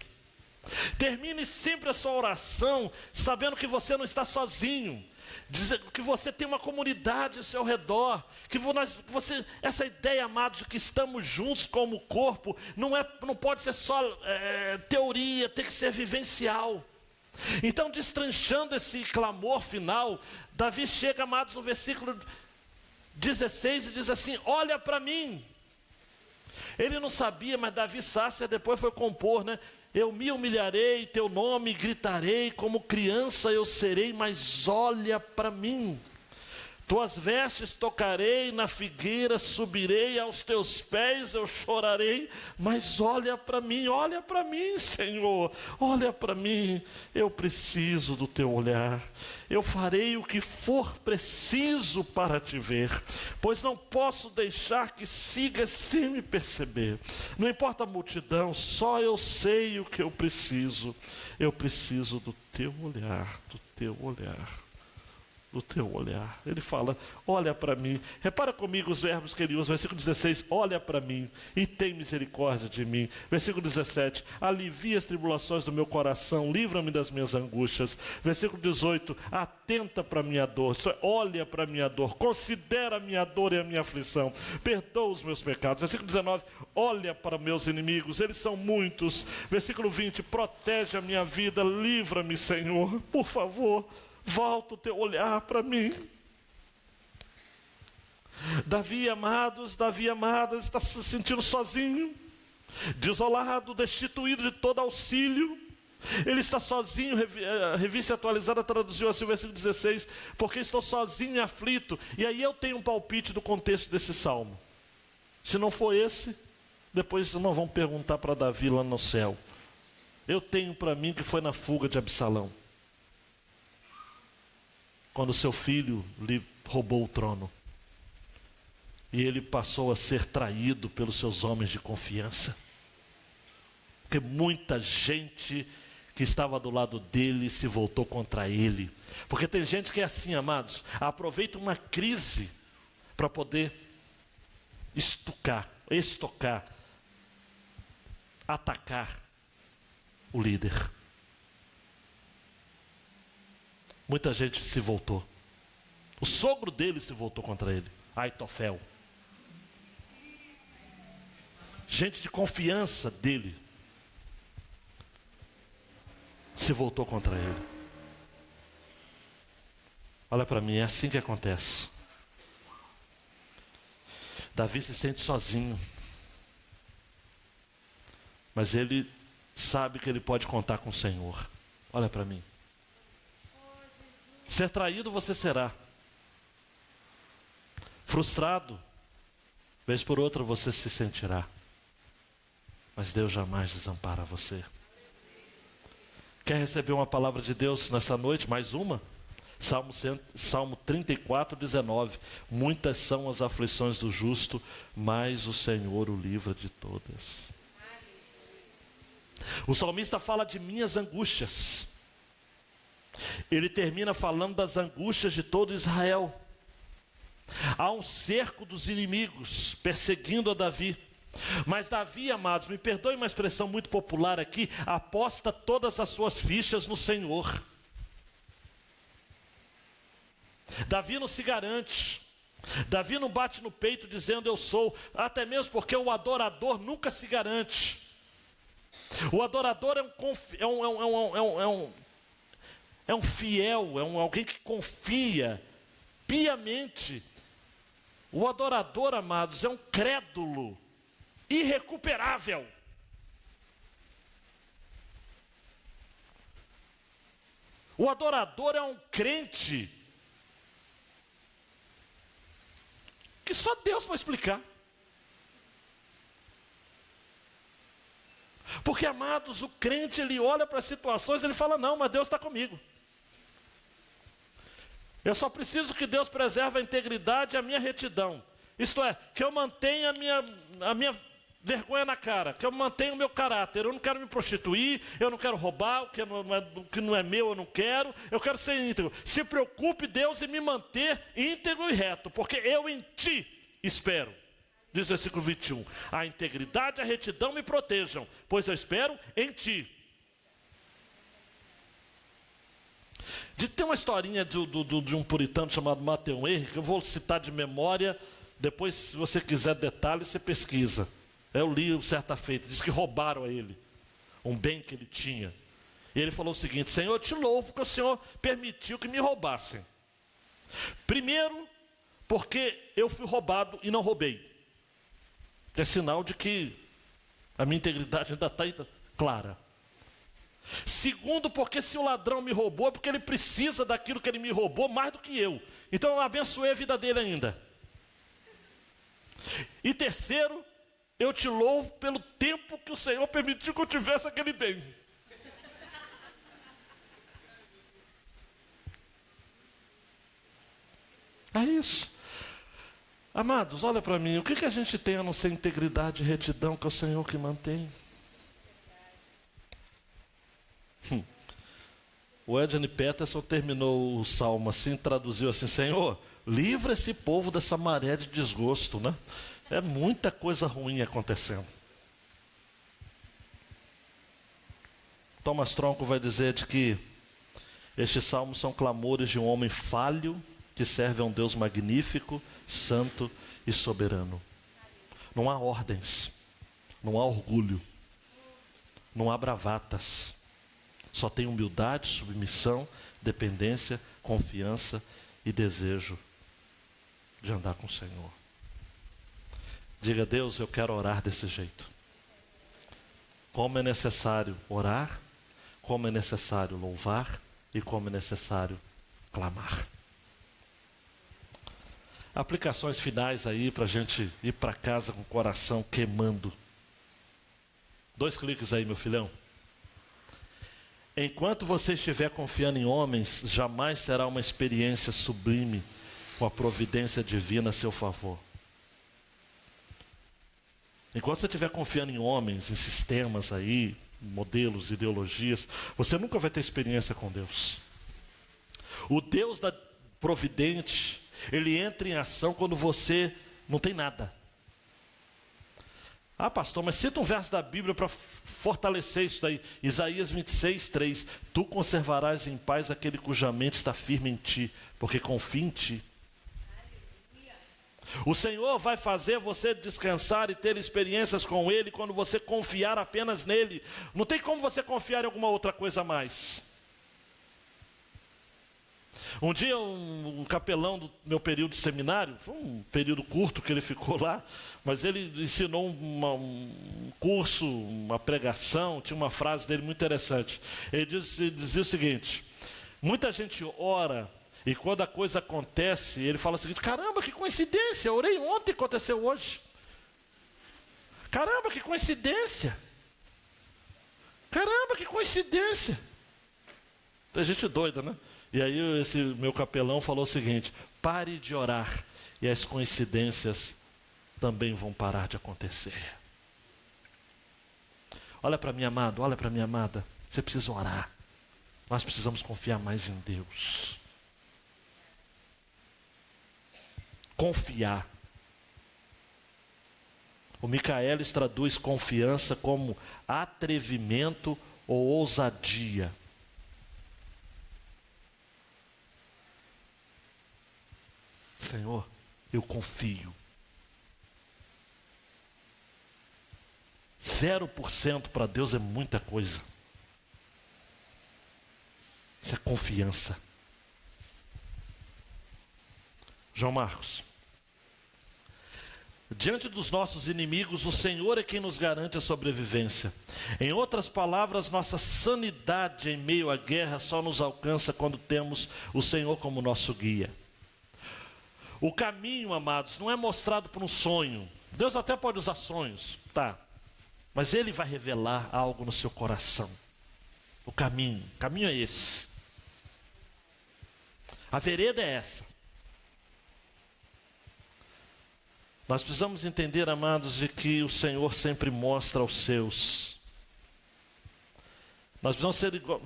Termine sempre a sua oração sabendo que você não está sozinho, que você tem uma comunidade ao seu redor, que essa ideia, amados, de que estamos juntos como corpo, não pode ser só teoria, tem que ser vivencial. Então, destrinchando esse clamor final, Davi chega, amados, no versículo 16 e diz assim: olha para mim. Ele não sabia, mas Davi Sácia depois foi compor, né? Eu me humilharei, teu nome gritarei, como criança eu serei, mas olha para mim. Tuas vestes tocarei, na figueira subirei, aos teus pés eu chorarei, mas olha para mim, Senhor, olha para mim, eu preciso do teu olhar, eu farei o que for preciso para te ver, pois não posso deixar que sigas sem me perceber. Não importa a multidão, só eu sei o que eu preciso do teu olhar, do teu olhar. Do teu olhar. Ele fala, olha para mim. Repara comigo os verbos que ele usa. Versículo 16, olha para mim e tem misericórdia de mim. Versículo 17, alivia as tribulações do meu coração, livra-me das minhas angústias. Versículo 18, atenta para a minha dor. Isso é, olha para a minha dor, considera a minha dor e a minha aflição, perdoa os meus pecados. Versículo 19, olha para meus inimigos, eles são muitos. Versículo 20, protege a minha vida, livra-me, Senhor, por favor. Volta o teu olhar para mim. Davi, amados, Davi, amadas, está se sentindo sozinho, desolado, destituído de todo auxílio. Ele está sozinho. Revista Atualizada traduziu assim o versículo 16, porque estou sozinho e aflito. E aí eu tenho um palpite do contexto desse salmo. Se não for esse, depois não vão perguntar para Davi lá no céu. Eu tenho para mim que foi na fuga de Absalão, quando seu filho lhe roubou o trono. E ele passou a ser traído pelos seus homens de confiança. Porque muita gente que estava do lado dele se voltou contra ele. Porque tem gente que é assim, amados, aproveita uma crise para poder estocar, atacar o líder. Muita gente se voltou. O sogro dele se voltou contra ele, Aitofel. Gente de confiança dele se voltou contra ele. Olha para mim, é assim que acontece. Davi se sente sozinho, mas ele sabe que ele pode contar com o Senhor. Olha para mim. Ser traído você será. Frustrado, vez por outra você se sentirá. Mas Deus jamais desampara você. Quer receber uma palavra de Deus nessa noite? Mais uma? Salmo 34, 19. Muitas são as aflições do justo, mas o Senhor o livra de todas. O salmista fala de minhas angústias. Ele termina falando das angústias de todo Israel. Há um cerco dos inimigos perseguindo a Davi. Mas Davi, amados, me perdoe uma expressão muito popular aqui, aposta todas as suas fichas no Senhor. Davi não se garante. Davi não bate no peito dizendo eu sou. Até mesmo porque o adorador nunca se garante. O adorador é um fiel, alguém que confia piamente. O adorador, amados, é um crédulo irrecuperável. O adorador é um crente que só Deus pode explicar. Porque, amados, o crente, ele olha para as situações e ele fala, não, mas Deus está comigo. Eu só preciso que Deus preserve a integridade e a minha retidão. Isto é, que eu mantenha a minha vergonha na cara, que eu mantenha o meu caráter. Eu não quero me prostituir, eu não quero roubar, o que não é meu eu não quero. Eu quero ser íntegro. Se preocupe, Deus, em me manter íntegro e reto, porque eu em ti espero. Diz o versículo 21. A integridade e a retidão me protejam, pois eu espero em ti. Tem uma historinha de um puritano chamado Matthew Henry, que eu vou citar de memória. Depois, se você quiser detalhes, você pesquisa. Eu li certa feita, diz que roubaram a ele um bem que ele tinha. E ele falou o seguinte: Senhor, eu te louvo que o Senhor permitiu que me roubassem. Primeiro, porque eu fui roubado e não roubei. Que é sinal de que a minha integridade ainda está clara. Segundo, porque se o ladrão me roubou, é porque ele precisa daquilo que ele me roubou mais do que eu. Então eu abençoei a vida dele ainda. E terceiro, eu te louvo pelo tempo que o Senhor permitiu que eu tivesse aquele bem. É isso. Amados, olha para mim, o que a gente tem a não ser integridade e retidão, que é o Senhor que mantém? O Eugene Peterson terminou o salmo assim, traduziu assim: Senhor, livra esse povo dessa maré de desgosto, né? É muita coisa ruim acontecendo. Thomas Tronco vai dizer de que estes salmos são clamores de um homem falho que serve a um Deus magnífico, santo e soberano. Não há ordens, não há orgulho, não há bravatas. Só tem humildade, submissão, dependência, confiança e desejo de andar com o Senhor. Diga: Deus, eu quero orar desse jeito. Como é necessário orar, como é necessário louvar e como é necessário clamar. Aplicações finais aí para a gente ir para casa com o coração queimando. 2 cliques aí, meu filhão. Enquanto você estiver confiando em homens, jamais será uma experiência sublime com a providência divina a seu favor. Enquanto você estiver confiando em homens, em sistemas aí, modelos, ideologias, você nunca vai ter experiência com Deus. O Deus da providente, ele entra em ação quando você não tem nada. Ah, pastor, mas cita um verso da Bíblia para fortalecer isso daí. Isaías 26, 3. Tu conservarás em paz aquele cuja mente está firme em ti, porque confia em ti. O Senhor vai fazer você descansar e ter experiências com Ele quando você confiar apenas nele. Não tem como você confiar em alguma outra coisa a mais. Um dia um capelão do meu período de seminário, foi um período curto que ele ficou lá, mas ele ensinou um curso, uma pregação, tinha uma frase dele muito interessante. Ele dizia o seguinte: muita gente ora e quando a coisa acontece, ele fala o seguinte: caramba, que coincidência, eu orei ontem e aconteceu hoje. Caramba, que coincidência. Caramba, que coincidência. Tem gente doida, né? E aí esse meu capelão falou o seguinte: pare de orar e as coincidências também vão parar de acontecer. Olha para mim, amado, olha para mim, amada. Você precisa orar. Nós precisamos confiar mais em Deus. Confiar. O Micaelis traduz confiança como atrevimento ou ousadia. Senhor, eu confio. 0% para Deus é muita coisa. Isso é confiança. João Marcos. Diante dos nossos inimigos, o Senhor é quem nos garante a sobrevivência. Em outras palavras, nossa sanidade em meio à guerra só nos alcança quando temos o Senhor como nosso guia. O caminho, amados, não é mostrado por um sonho. Deus até pode usar sonhos, tá? Mas Ele vai revelar algo no seu coração. O caminho é esse. A vereda é essa. Nós precisamos entender, amados, de que o Senhor sempre mostra aos seus. Nós precisamos ser igual.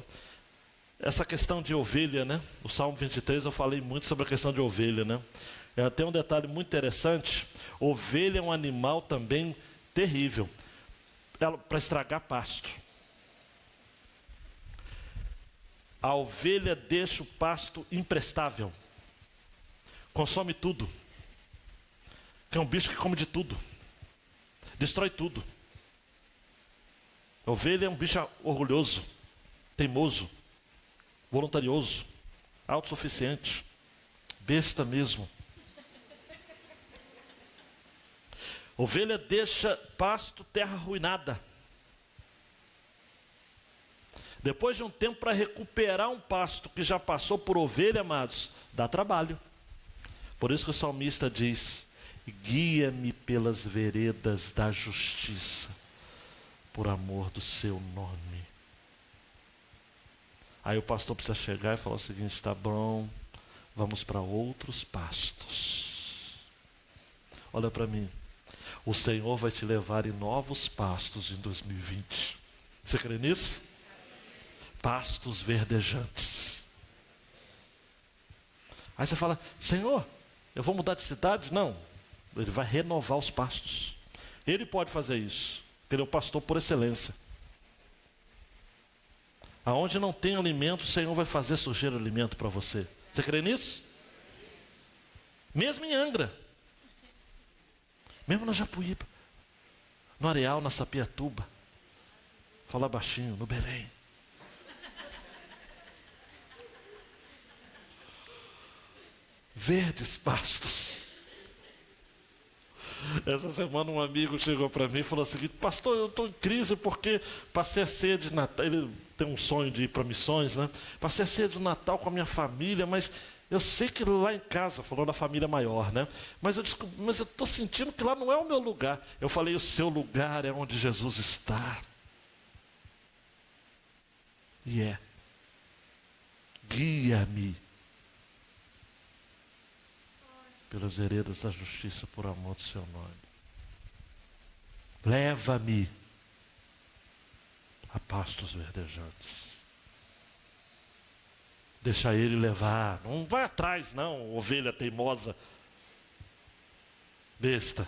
Essa questão de ovelha, né? O Salmo 23 eu falei muito sobre a questão de ovelha, né? Tem um detalhe muito interessante. Ovelha é um animal também terrível para estragar pasto. A ovelha deixa o pasto imprestável, consome tudo. É um bicho que come de tudo, destrói tudo. A ovelha é um bicho orgulhoso, teimoso, voluntarioso, autossuficiente, besta mesmo. Ovelha deixa pasto, terra arruinada. Depois de um tempo, para recuperar um pasto que já passou por ovelha, amados, dá trabalho. Por isso que o salmista diz: guia-me pelas veredas da justiça, por amor do seu nome. Aí o pastor precisa chegar e falar o seguinte: tá bom, vamos para outros pastos. Olha para mim, o Senhor vai te levar em novos pastos em 2020. Você crê nisso? Pastos verdejantes. Aí você fala: Senhor, eu vou mudar de cidade? Não, Ele vai renovar os pastos. Ele pode fazer isso, porque Ele é o pastor por excelência. Aonde não tem alimento, o Senhor vai fazer surgir alimento para você. Você crê nisso? Mesmo em Angra, mesmo na Japuíba, no Areal, na Sapiatuba, fala baixinho, no Belém. Verdes pastos. Essa semana um amigo chegou para mim e falou o seguinte: pastor, eu estou em crise porque passei a ceia de Natal. Ele tem um sonho de ir para missões, né? Passei a ceia do Natal com a minha família, mas eu sei que lá em casa, falou da família maior, né? Mas eu estou sentindo que lá não é o meu lugar. Eu falei: o seu lugar é onde Jesus está. E é. Guia-me pelas veredas da justiça, por amor do seu nome. Leva-me a pastos verdejantes. Deixa Ele levar. Não vai atrás, não, ovelha teimosa, besta.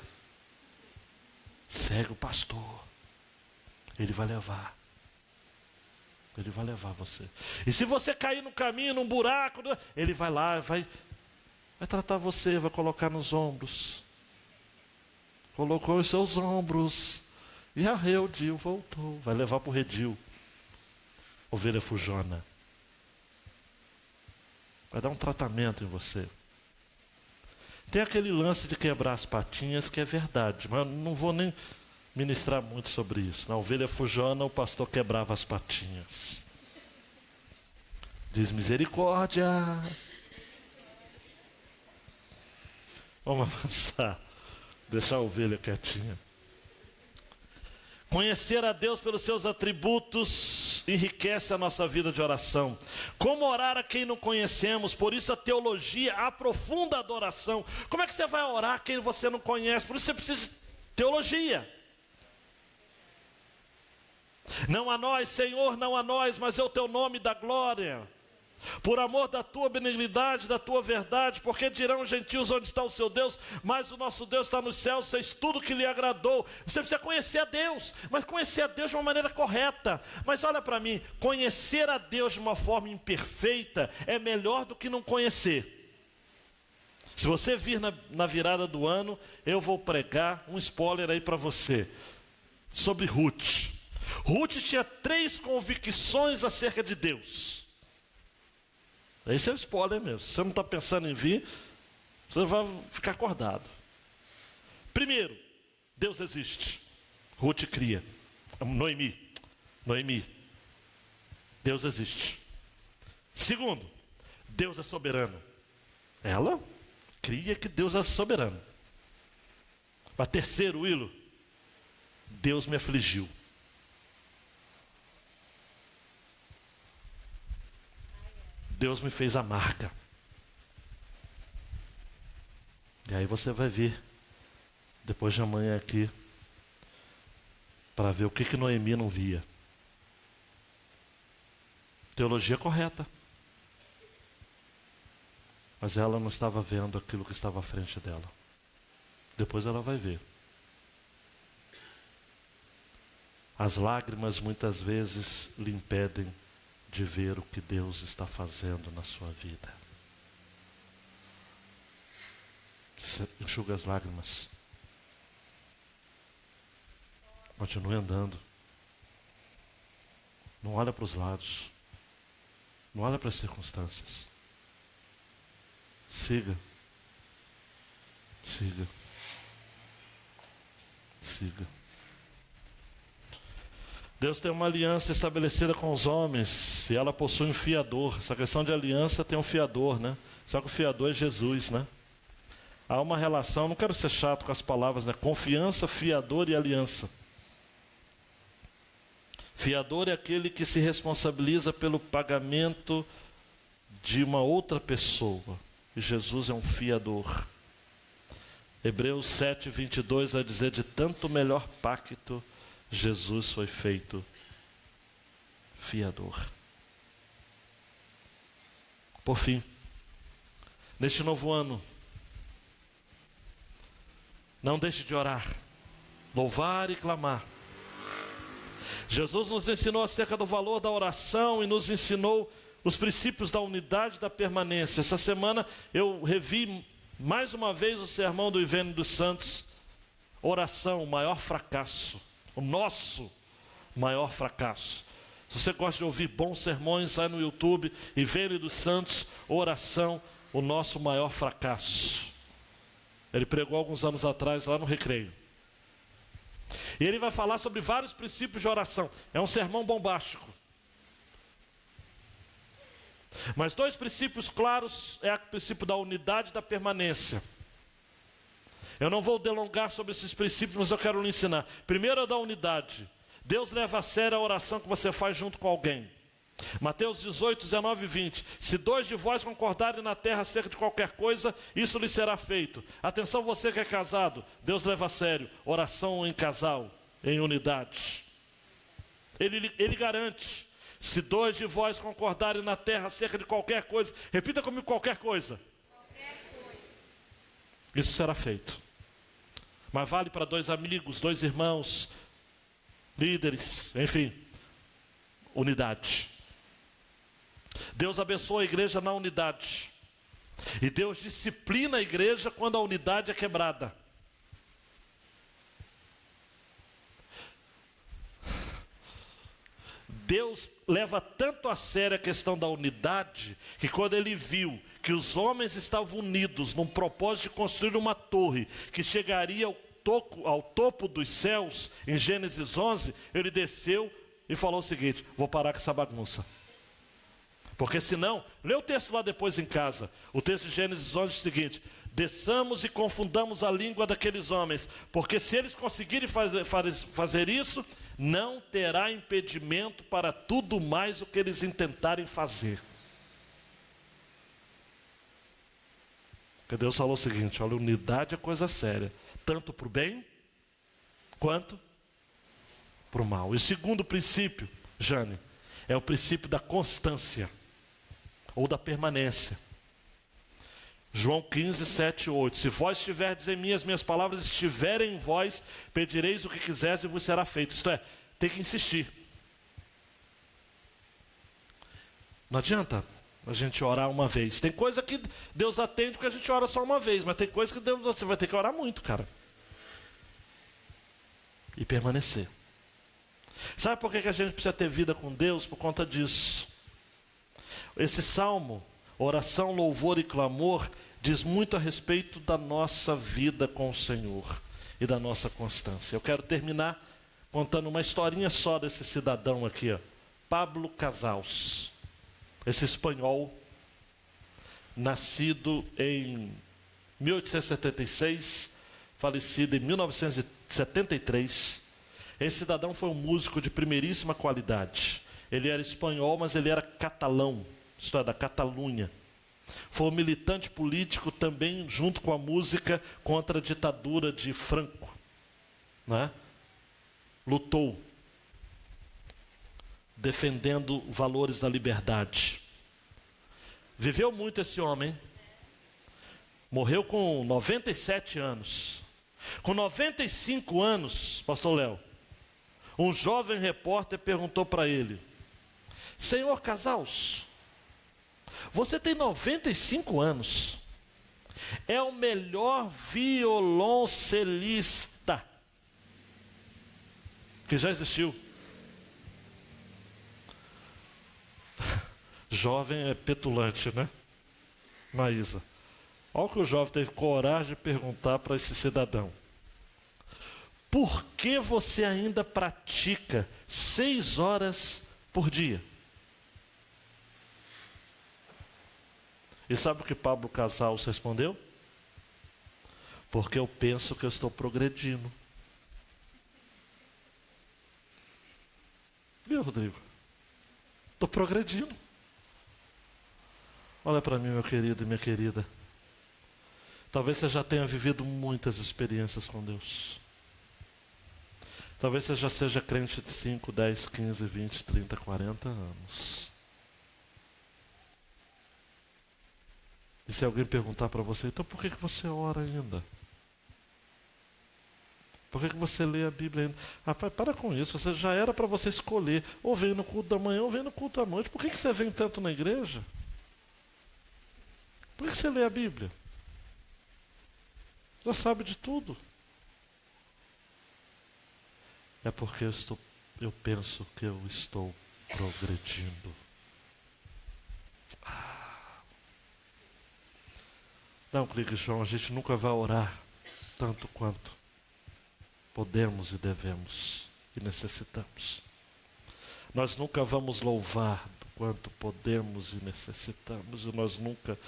Segue o pastor. Ele vai levar. Ele vai levar você. E se você cair no caminho, num buraco, Ele vai lá, vai tratar você, vai colocar nos ombros. Colocou os seus ombros. E a redil voltou. Vai levar para o redil. Ovelha fujona. Vai dar um tratamento em você. Tem aquele lance de quebrar as patinhas que é verdade, mas não vou nem ministrar muito sobre isso. Na ovelha fujona, o pastor quebrava as patinhas. Diz: misericórdia. Vamos avançar. Deixar a ovelha quietinha. Conhecer a Deus pelos seus atributos enriquece a nossa vida de oração. Como orar a quem não conhecemos? Por isso a teologia aprofunda a adoração. Como é que você vai orar a quem você não conhece? Por isso você precisa de teologia. Não a nós, Senhor, não a nós, mas é o teu nome da glória. Por amor da tua benignidade, da tua verdade, porque dirão os gentios: onde está o seu Deus? Mas o nosso Deus está nos céus, fez tudo que lhe agradou. Você precisa conhecer a Deus, mas conhecer a Deus de uma maneira correta. Mas olha para mim, conhecer a Deus de uma forma imperfeita é melhor do que não conhecer. Se você vir na virada do ano, eu vou pregar um spoiler aí para você, sobre Ruth. Ruth tinha 3 convicções acerca de Deus. Esse é o spoiler mesmo. Se você não está pensando em vir, você vai ficar acordado. Primeiro, Deus existe. Ruth cria. Noemi. Deus existe. Segundo, Deus é soberano. Ela cria que Deus é soberano. Mas terceiro, Willo, Deus me afligiu. Deus me fez amarga. E aí você vai ver, depois de amanhã aqui, para ver o que Noemi não via. Teologia correta. Mas ela não estava vendo aquilo que estava à frente dela. Depois ela vai ver. As lágrimas muitas vezes lhe impedem de ver o que Deus está fazendo na sua vida. Você enxuga as lágrimas. Continue andando. Não olha para os lados. Não olha para as circunstâncias. Siga. Deus tem uma aliança estabelecida com os homens e ela possui um fiador. Essa questão de aliança tem um fiador, né? Só que o fiador é Jesus, né? Há uma relação, não quero ser chato com as palavras, né? Confiança, fiador e aliança. Fiador é aquele que se responsabiliza pelo pagamento de uma outra pessoa. E Jesus é um fiador. Hebreus 7:22 vai dizer: de tanto melhor pacto, Jesus foi feito fiador. Por fim, neste novo ano, não deixe de orar, louvar e clamar. Jesus nos ensinou acerca do valor da oração e nos ensinou os princípios da unidade e da permanência. Essa semana eu revi mais uma vez o sermão do Ivênio dos Santos. Oração, o maior fracasso. O nosso maior fracasso. Se você gosta de ouvir bons sermões, sai no YouTube, Ivênio dos Santos, oração, o nosso maior fracasso. Ele pregou alguns anos atrás lá no Recreio. E ele vai falar sobre vários princípios de oração. É um sermão bombástico. Mas dois princípios claros é o princípio da unidade e da permanência. Eu não vou delongar sobre esses princípios, mas eu quero lhe ensinar. Primeiro é o da unidade. Deus leva a sério a oração que você faz junto com alguém. Mateus 18, 19 e 20. Se dois de vós concordarem na terra acerca de qualquer coisa, isso lhe será feito. Atenção, você que é casado, Deus leva a sério oração em casal, em unidade. Ele garante: se dois de vós concordarem na terra acerca de qualquer coisa, repita comigo: qualquer coisa. Qualquer coisa. Isso será feito. Mas vale para dois amigos, dois irmãos, líderes, enfim, unidade. Deus abençoa a igreja na unidade. E Deus disciplina a igreja quando a unidade é quebrada. Deus leva tanto a sério a questão da unidade, que quando ele viu que os homens estavam unidos num propósito de construir uma torre que chegaria ao topo dos céus, em Gênesis 11, ele desceu e falou o seguinte: vou parar com essa bagunça. Porque senão, lê o texto lá depois em casa. O texto de Gênesis 11 diz o seguinte: desçamos e confundamos a língua daqueles homens, porque se eles conseguirem fazer isso, não terá impedimento para tudo mais o que eles intentarem fazer. Porque Deus falou o seguinte: olha, unidade é coisa séria, tanto para o bem, quanto para o mal. E o segundo princípio, Jane, é o princípio da constância, ou da permanência. João 15, 7 e 8. Se vós estiverdes em mim, as minhas palavras estiverem em vós, pedireis o que quiseres e vos será feito. Isto é, tem que insistir. Não adianta a gente orar uma vez. Tem coisa que Deus atende porque a gente ora só uma vez, mas tem coisa que você vai ter que orar muito, cara. E permanecer. Sabe por que a gente precisa ter vida com Deus? Por conta disso. Esse salmo, oração, louvor e clamor, diz muito a respeito da nossa vida com o Senhor e da nossa constância. Eu quero terminar contando uma historinha só desse cidadão aqui, ó, Pablo Casals. Esse espanhol, nascido em 1876, falecido em 1973. Esse cidadão foi um músico de primeiríssima qualidade. Ele era espanhol, mas ele era catalão, isto é, da Catalunha. Foi um militante político também, junto com a música, contra a ditadura de Franco, né? Lutou, defendendo valores da liberdade. Viveu muito esse homem. Morreu com 97 anos. Com 95 anos, pastor Léo, um jovem repórter perguntou para ele: Senhor Casals, você tem 95 anos, é o melhor violoncelista que já existiu. Jovem é petulante, né, Maísa? Olha o que o jovem teve coragem de perguntar para esse cidadão: por que você ainda pratica 6 horas por dia? E sabe o que Pablo Casals respondeu? Porque eu penso que eu estou progredindo. Viu, Rodrigo? Estou progredindo. Olha para mim, meu querido e minha querida. Talvez você já tenha vivido muitas experiências com Deus. Talvez você já seja crente de 5, 10, 15, 20, 30, 40 anos. E se alguém perguntar para você, então por que você ora ainda? Por que você lê a Bíblia ainda? Rapaz, para com isso, você já era para você escolher, ou vem no culto da manhã, ou vem no culto da noite. Por que você vem tanto na igreja? Por que você lê a Bíblia? Já sabe de tudo. É porque eu penso que eu estou progredindo. Dá um clique, João. A gente nunca vai orar tanto quanto podemos e devemos e necessitamos. Nós nunca vamos louvar do quanto podemos e necessitamos. E nós nunca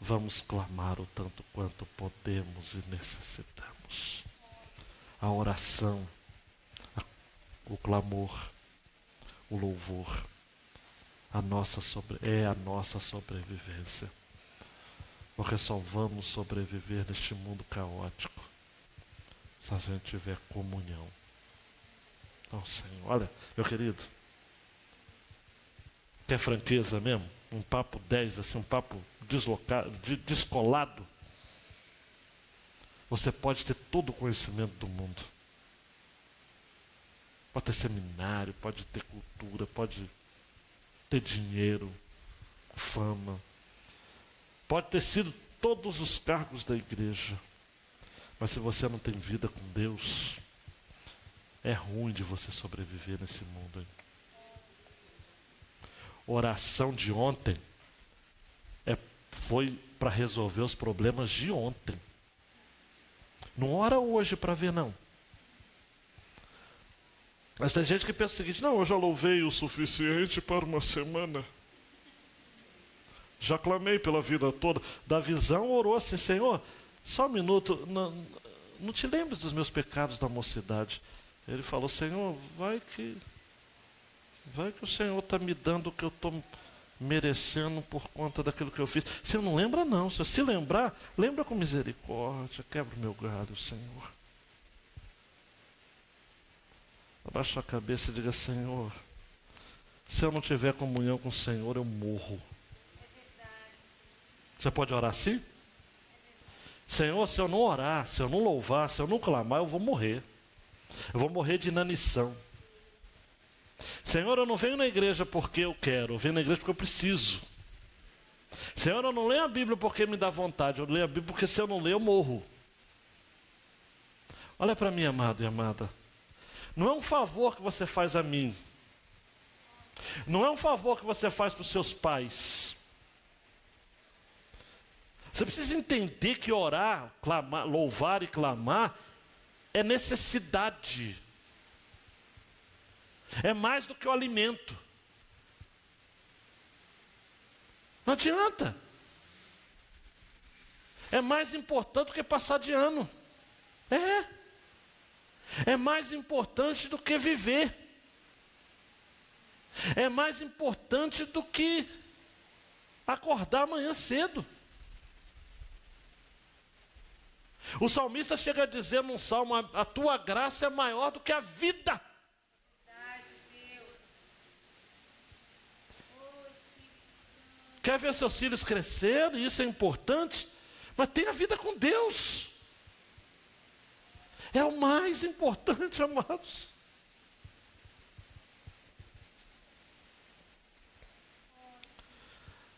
vamos clamar o tanto quanto podemos e necessitamos. A oração, o clamor, o louvor, é a nossa sobrevivência. Porque só vamos sobreviver neste mundo caótico se a gente tiver comunhão. Então, Senhor, olha, meu querido, quer franqueza mesmo? Um papo 10, assim, um papo deslocado, descolado. Você pode ter todo o conhecimento do mundo. Pode ter seminário, pode ter cultura, pode ter dinheiro, fama. Pode ter sido todos os cargos da igreja. Mas se você não tem vida com Deus, é ruim de você sobreviver nesse mundo, hein? Oração de ontem foi para resolver os problemas de ontem. Não ora hoje para ver, não. Mas tem gente que pensa o seguinte: não, eu já louvei o suficiente para uma semana. Já clamei pela vida toda. Da visão orou assim: Senhor, só um minuto, não te lembres dos meus pecados da mocidade. Ele falou: Senhor, vai que o Senhor está me dando o que eu estou merecendo por conta daquilo que eu fiz. Você não lembra, não. Se lembrar, lembra com misericórdia. Quebra o meu galho, Senhor. Abaixa sua cabeça e diga: Senhor, se eu não tiver comunhão com o Senhor, eu morro. Você pode orar assim? Senhor, se eu não orar, se eu não louvar, se eu não clamar, eu vou morrer. Eu vou morrer de inanição. Senhor, eu não venho na igreja porque eu quero, eu venho na igreja porque eu preciso. Senhor, eu não leio a Bíblia porque me dá vontade, eu leio a Bíblia porque se eu não ler, eu morro. Olha para mim, amado e amada. Não é um favor que você faz a mim. Não é um favor que você faz para os seus pais. Você precisa entender que orar, clamar, louvar e clamar é necessidade. É mais do que o alimento. Não adianta. É mais importante do que passar de ano. É mais importante do que viver. É mais importante do que acordar amanhã cedo. O salmista chega a dizer num salmo: a tua graça é maior do que a vida. Quer ver seus filhos crescerem, isso é importante, mas tenha vida com Deus. É o mais importante, amados.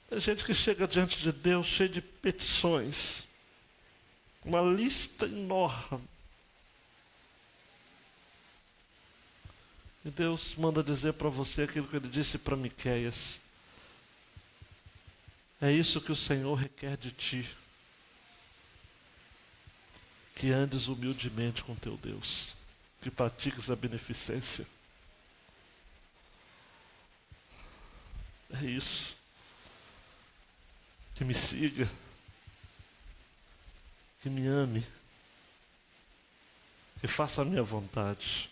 Tem gente que chega diante de Deus cheio de petições. Uma lista enorme. E Deus manda dizer para você aquilo que Ele disse para Miqueias. É isso que o Senhor requer de ti. Que andes humildemente com teu Deus. que pratiques a beneficência. É isso. Que me siga, que me ame, que faça a minha vontade.